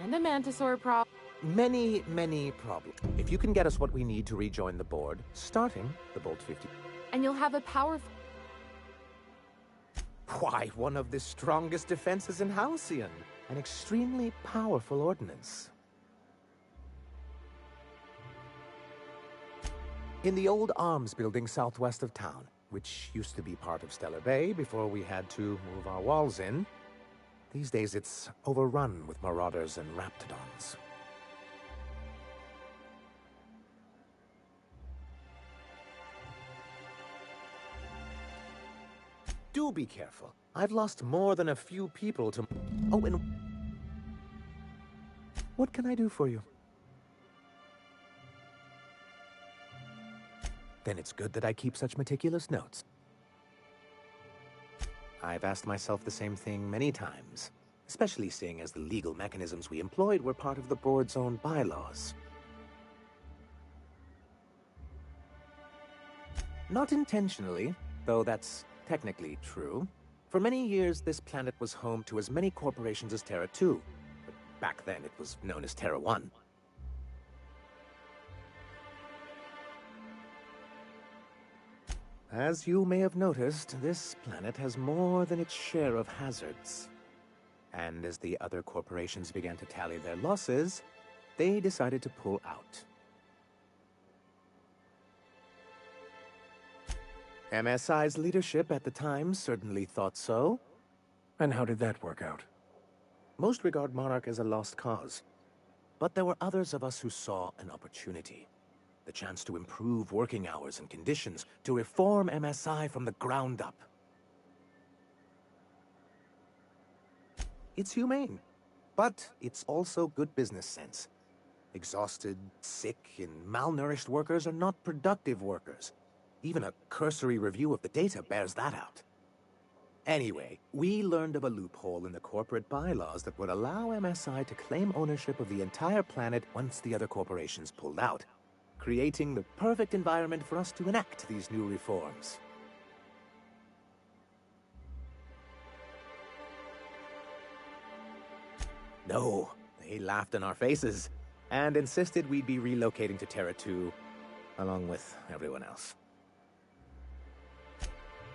And a Mantisaur problem. Many, many problems. If you can get us what we need to rejoin the board, starting the Bolt 50... And you'll have a powerful... Why, one of the strongest defenses in Halcyon. An extremely powerful ordnance. In the old arms building southwest of town, which used to be part of Stellar Bay before we had to move our walls in, these days it's overrun with marauders and raptidons. Do be careful. I've lost more than a few people to... Oh, and... What can I do for you? Then it's good that I keep such meticulous notes. I've asked myself the same thing many times, especially seeing as the legal mechanisms we employed were part of the board's own bylaws. Not intentionally, though that's technically true. For many years, this planet was home to as many corporations as Terra 2. But back then, it was known as Terra 1. As you may have noticed, this planet has more than its share of hazards. And as the other corporations began to tally their losses, they decided to pull out. MSI's leadership at the time certainly thought so. And how did that work out? Most regard Monarch as a lost cause. But there were others of us who saw an opportunity. The chance to improve working hours and conditions, to reform MSI from the ground up. It's humane, but it's also good business sense. Exhausted, sick, and malnourished workers are not productive workers. Even a cursory review of the data bears that out. Anyway, we learned of a loophole in the corporate bylaws that would allow MSI to claim ownership of the entire planet once the other corporations pulled out, creating the perfect environment for us to enact these new reforms. No, they laughed in our faces and insisted we'd be relocating to Terra 2, along with everyone else.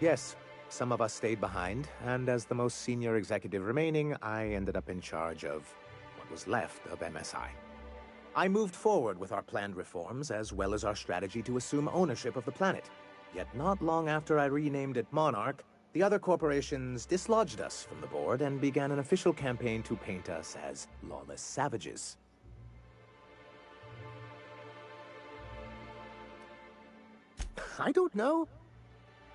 Yes, some of us stayed behind, and as the most senior executive remaining, I ended up in charge of what was left of MSI. I moved forward with our planned reforms, as well as our strategy to assume ownership of the planet. Yet not long after I renamed it Monarch, the other corporations dislodged us from the board and began an official campaign to paint us as lawless savages. I don't know.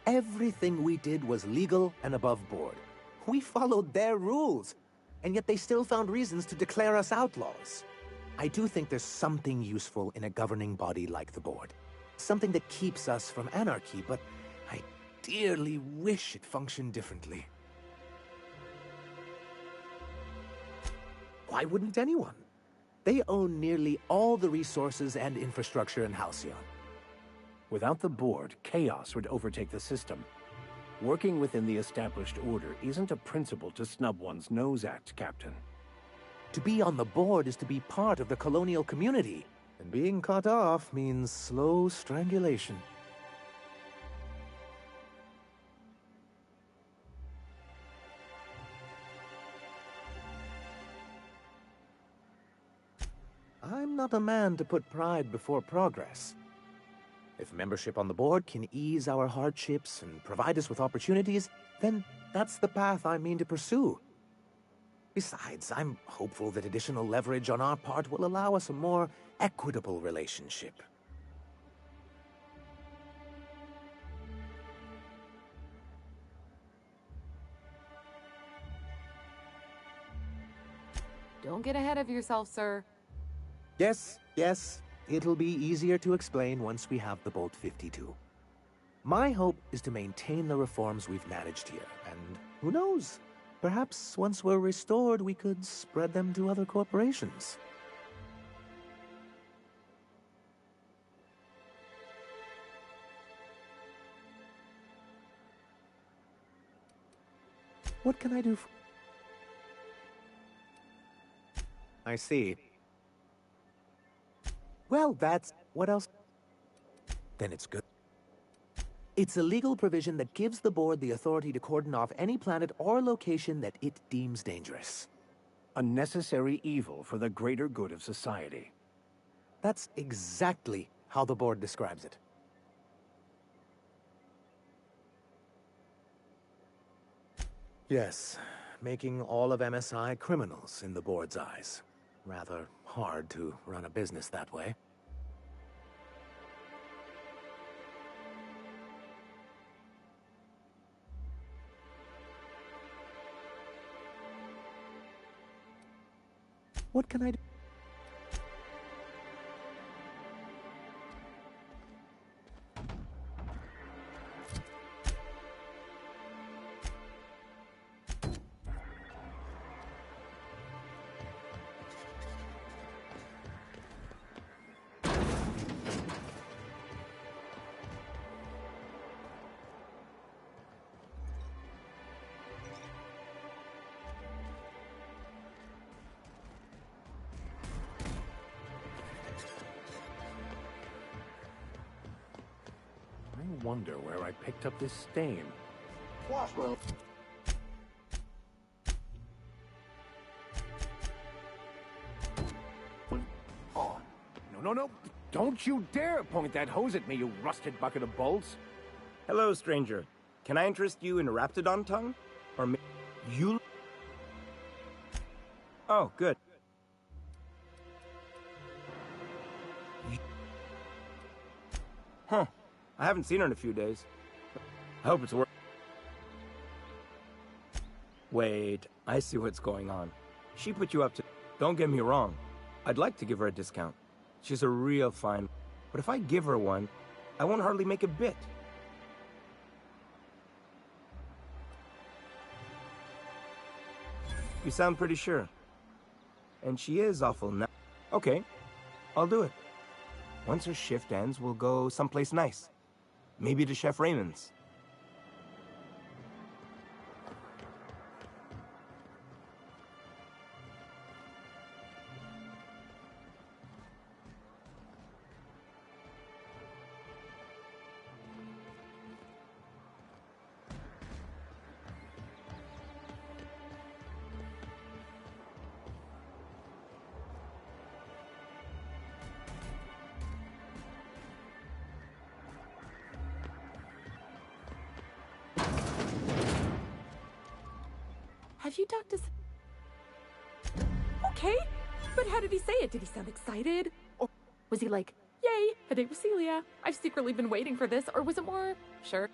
Everything we did was legal and above board. We followed their rules, and yet they still found reasons to declare us outlaws. I do think there's something useful in a governing body like the board. Something that keeps us from anarchy, but I dearly wish it functioned differently. Why wouldn't anyone? They own nearly all the resources and infrastructure in Halcyon. Without the board, chaos would overtake the system. Working within the established order isn't a principle to snub one's nose at, Captain. To be on the board is to be part of the colonial community, and being cut off means slow strangulation. I'm not a man to put pride before progress. If membership on the board can ease our hardships and provide us with opportunities, then that's the path I mean to pursue. Besides, I'm hopeful that additional leverage on our part will allow us a more equitable relationship. Don't get ahead of yourself, sir. Yes, yes. It'll be easier to explain once we have the Bolt 52. My hope is to maintain the reforms we've managed here, and who knows? Perhaps once we're restored, we could spread them to other corporations. What can I do for... I see. Well, that's... What else? Then it's good. It's a legal provision that gives the board the authority to cordon off any planet or location that it deems dangerous. A necessary evil for the greater good of society. That's exactly how the board describes it. Yes, making all of MSI criminals in the board's eyes. Rather hard to run a business that way. What can I do? I wonder where I picked up this stain. Washwell. Oh, no. Don't you dare point that hose at me, you rusted bucket of bolts. Hello, stranger. Can I interest you in Raptidon tongue? Or you... Oh, good. Huh. I haven't seen her in a few days. I hope it's worth... Wait, I see what's going on. She put you up to... Don't get me wrong. I'd like to give her a discount. She's a real fine... But if I give her one, I won't hardly make a bit. You sound pretty sure. And she is awful now. Okay, I'll do it. Once her shift ends, we'll go someplace nice. Maybe to Chef Raymond's. Have you talked to... Okay, but how did he say it? Did he sound excited? Or was he like, yay, a date with Celia? I've secretly been waiting for this. Or was it more, sure?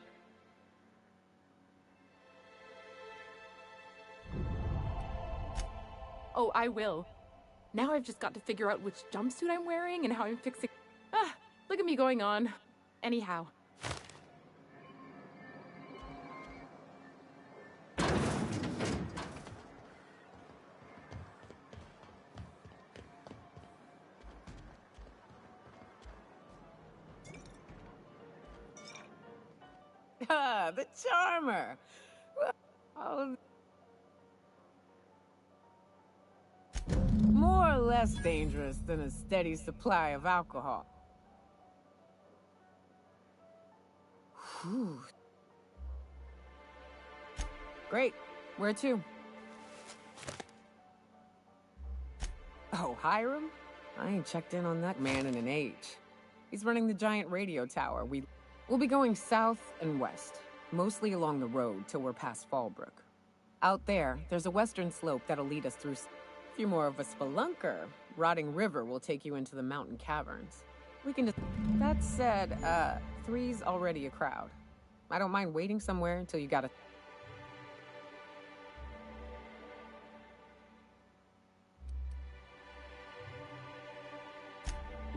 Oh, I will. Now I've just got to figure out which jumpsuit I'm wearing and how I'm fixing... Ah, look at me going on. Anyhow. Ah, the charmer. Oh. More or less dangerous than a steady supply of alcohol. Whew. Great. Where to? Oh, Hiram? I ain't checked in on that man in an age. He's running the giant radio tower. We'll be going south and west, mostly along the road till we're past Fallbrook. Out there's a western slope that'll lead us through... If you're more of a spelunker, Rotting River will take you into the mountain caverns. We can just... That said, 3's already a crowd. I don't mind waiting somewhere until you gotta...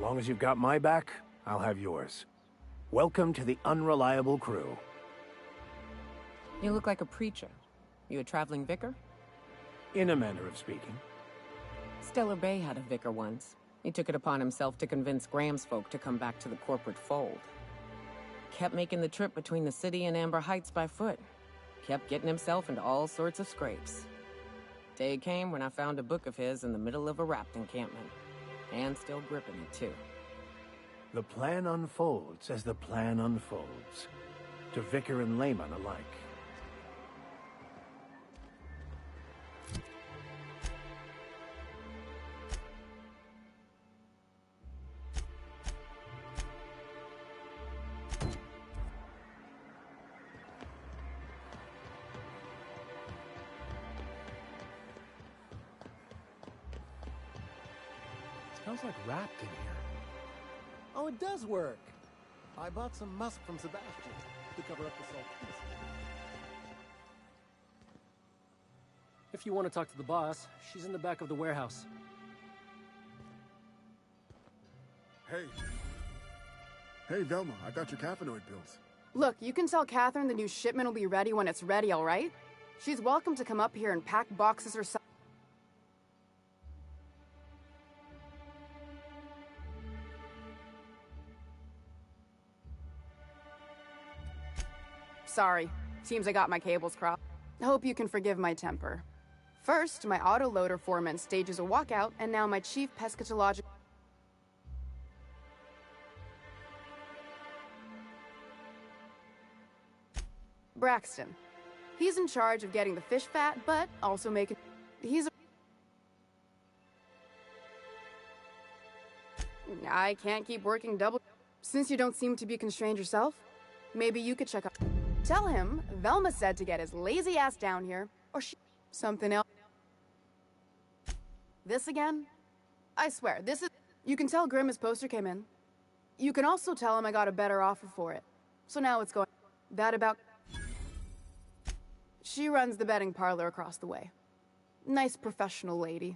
Long as you've got my back, I'll have yours. Welcome to the unreliable crew. You look like a preacher. You a traveling vicar? In a manner of speaking. Stellar Bay had a vicar once. He took it upon himself to convince Graham's folk to come back to the corporate fold. Kept making the trip between the city and Amber Heights by foot. kept getting himself into all sorts of scrapes. Day came when I found a book of his in the middle of a raft encampment. And still gripping it, too. The plan unfolds as the plan unfolds. To vicar and layman alike. Smells like wrapped in here. Oh, it does work. I bought some musk from Sebastian to cover up the saltiness. If you want to talk to the boss, she's in the back of the warehouse. Hey, Velma, I got your caffeinoid pills. Look, you can tell Catherine the new shipment will be ready when it's ready, all right? She's welcome to come up here and pack boxes herself. Sorry. Seems I got my cables crossed. Hope you can forgive my temper. First, my autoloader foreman stages a walkout, and now my chief pescatological... Braxton. He's in charge of getting the fish fat, but also making... I can't keep working double... Since you don't seem to be constrained yourself, maybe you could check up... Tell him Velma said to get his lazy ass down here, or something else. This again? I swear, this is... You can tell Grimm his poster came in. You can also tell him I got a better offer for it. So now it's going... That about... She runs the betting parlor across the way. Nice professional lady.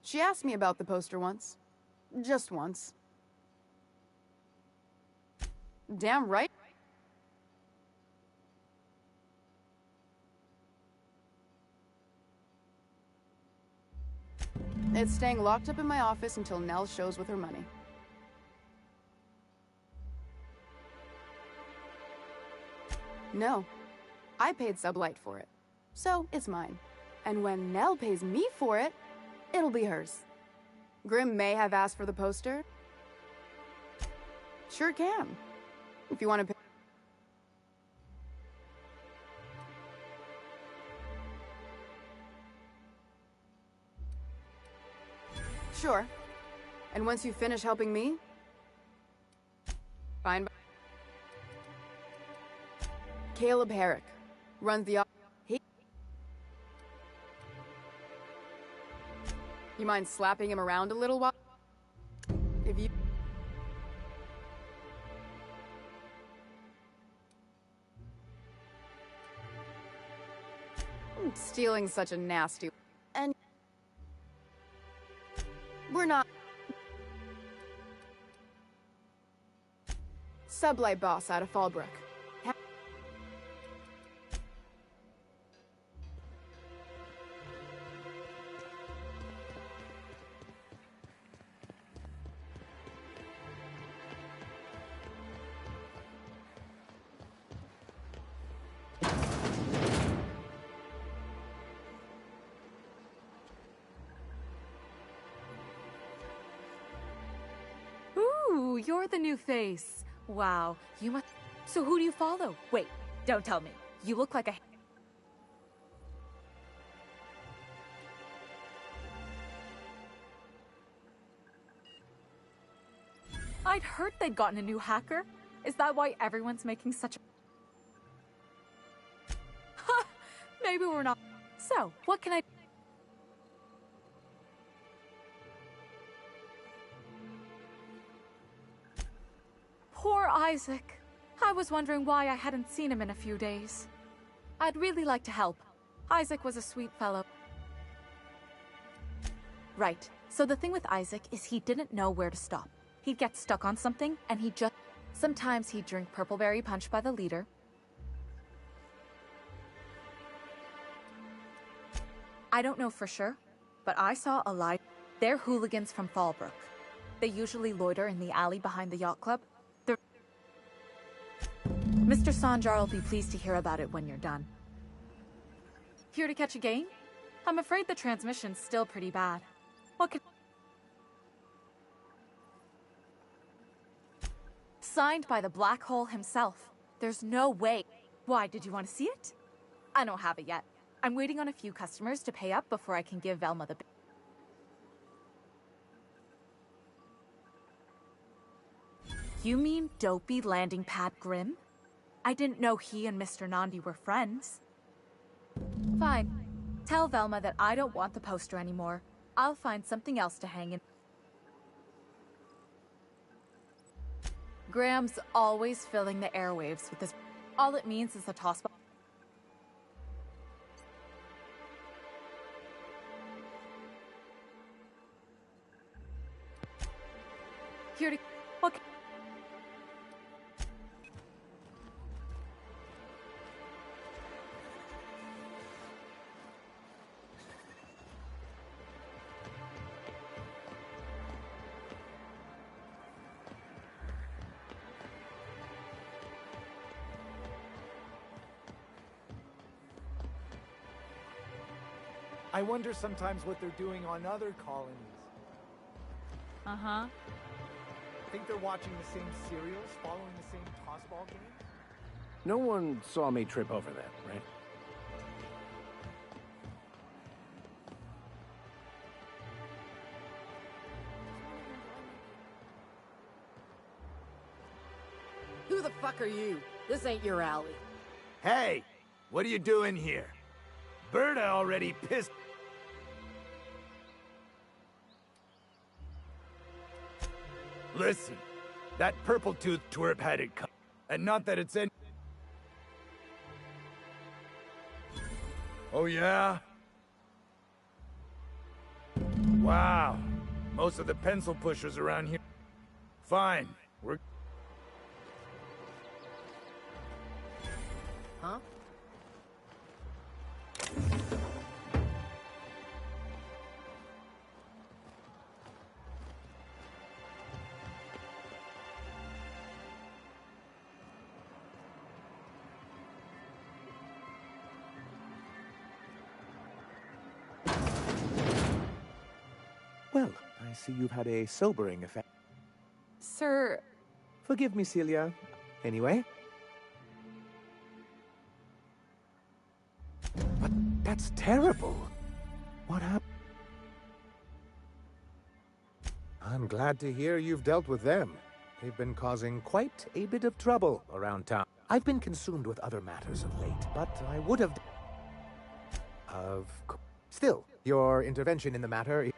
She asked me about the poster once. Just once. Damn right. It's staying locked up in my office until Nell shows with her money. No. I paid Sublight for it. So, it's mine. And when Nell pays me for it, it'll be hers. Grimm may have asked for the poster. Sure can. If you want to pay... Sure. And once you finish helping me... Fine. Caleb Herrick runs the... You mind slapping him around a little while? If you... Stealing such a nasty... And... We're not... Sublight boss out of Fallbrook. Ooh, you're the new face. Wow, you must... So who do you follow? Wait, don't tell me. You look like a... I'd heard they'd gotten a new hacker. Is that why everyone's making such a... Ha! Maybe we're not... So, what can I... Poor Isaac. I was wondering why I hadn't seen him in a few days. I'd really like to help. Isaac was a sweet fellow. Right. So the thing with Isaac is he didn't know where to stop. He'd get stuck on something, and he'd just... Sometimes he'd drink Purpleberry Punch by the liter. I don't know for sure, but I saw a light. They're hooligans from Fallbrook. They usually loiter in the alley behind the yacht club. Mr. Sanjar will be pleased to hear about it when you're done. Here to catch a game? I'm afraid the transmission's still pretty bad. What could... Signed by the Black Hole himself. There's no way. Why, did you want to see it? I don't have it yet. I'm waiting on a few customers to pay up before I can give Velma the... You mean dopey landing pad Grimm? I didn't know he and Mr. Nandi were friends. Fine. Tell Velma that I don't want the poster anymore. I'll find something else to hang in. Graham's always filling the airwaves with this. All it means is the toss ball. Here to... Okay. I wonder sometimes what they're doing on other colonies. Uh-huh. Think they're watching the same serials, following the same tossball games? No one saw me trip over that, right? Who the fuck are you? This ain't your alley. Hey, what are you doing here? Berta already pissed. Listen, that purple-toothed twerp had it cut. And not that it's any... Oh, yeah? Wow. Most of the pencil pushers around here... Fine. We're... Huh? Well, I see you've had a sobering effect. Sir... Forgive me, Celia. Anyway. But that's terrible. What happened? I'm glad to hear you've dealt with them. They've been causing quite a bit of trouble around town. I've been consumed with other matters of late, but I would have... Still, your intervention in the matter...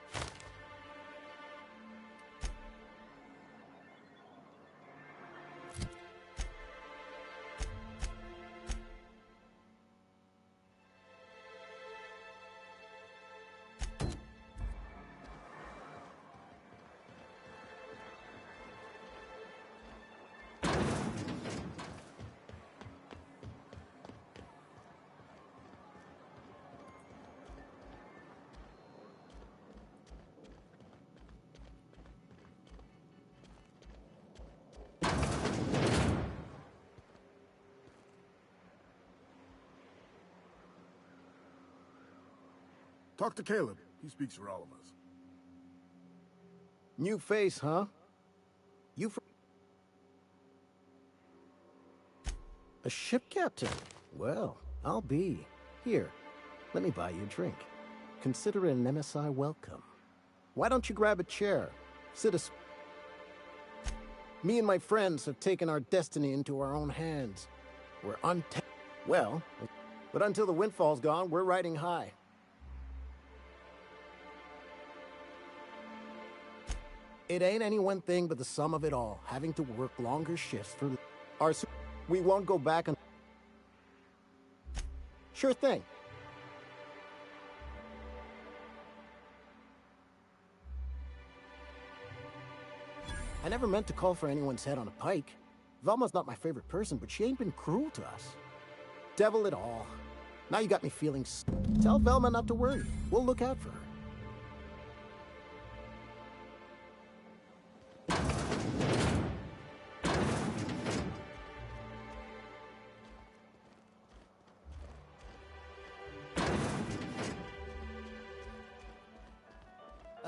Talk to Caleb. He speaks for all of us. New face, huh? You a ship captain? Well, I'll be. Here, let me buy you a drink. Consider it an MSI welcome. Why don't you grab a chair? Sit a... Me and my friends have taken our destiny into our own hands. We're well, but until the windfall's gone, we're riding high. It ain't any one thing but the sum of it all, having to work longer shifts for our... We won't go back and... Sure thing. I never meant to call for anyone's head on a pike. Velma's not my favorite person, but she ain't been cruel to us. Devil it all. Now you got me feeling... Tell Velma not to worry. We'll look out for her.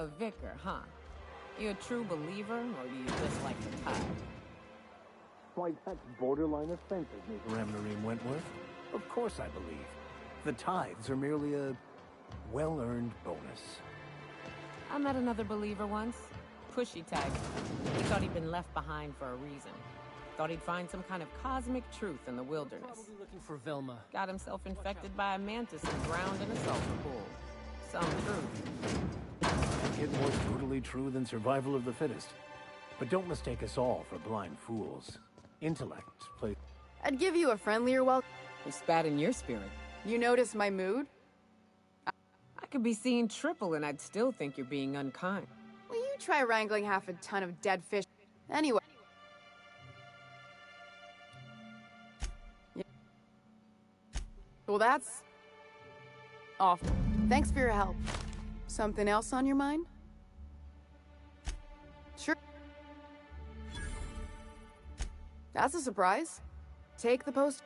A vicar, huh? You a true believer, or do you just like the tide? Why, that's borderline offensive, Miss Ramnarine Wentworth. Of course I believe. The tithes are merely a well-earned bonus. I met another believer once. Pushy type. He thought he'd been left behind for a reason. Thought he'd find some kind of cosmic truth in the wilderness. Probably looking for Velma. Got himself infected by a mantis and drowned in a sulfur pool. Some truth. Can't get more brutally true than survival of the fittest. But don't mistake us all for blind fools. Intellect plays... I'd give you a friendlier welcome. Who spat in your spirit? You notice my mood? I could be seeing triple and I'd still think you're being unkind. Will you try wrangling half a ton of dead fish? Anyway. Yeah. Well, that's... awful. Thanks for your help. Something else on your mind? Sure. That's a surprise. Take the post...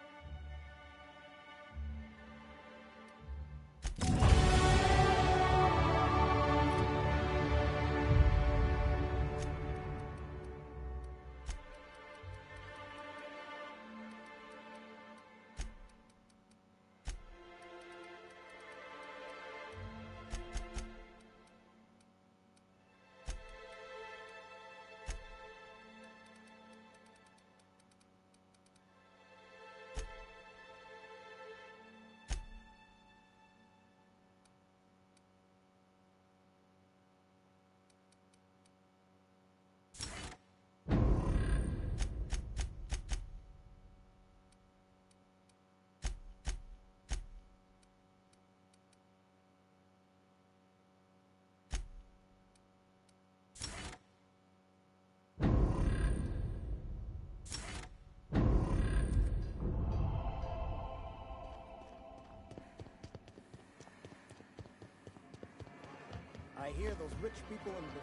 I hear those rich people in Brazil.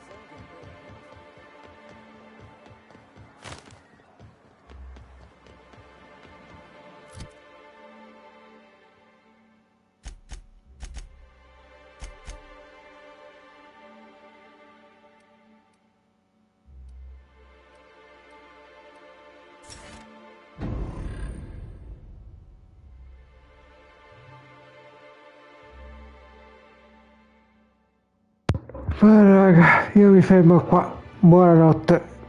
Beh raga, io mi fermo qua. Buonanotte.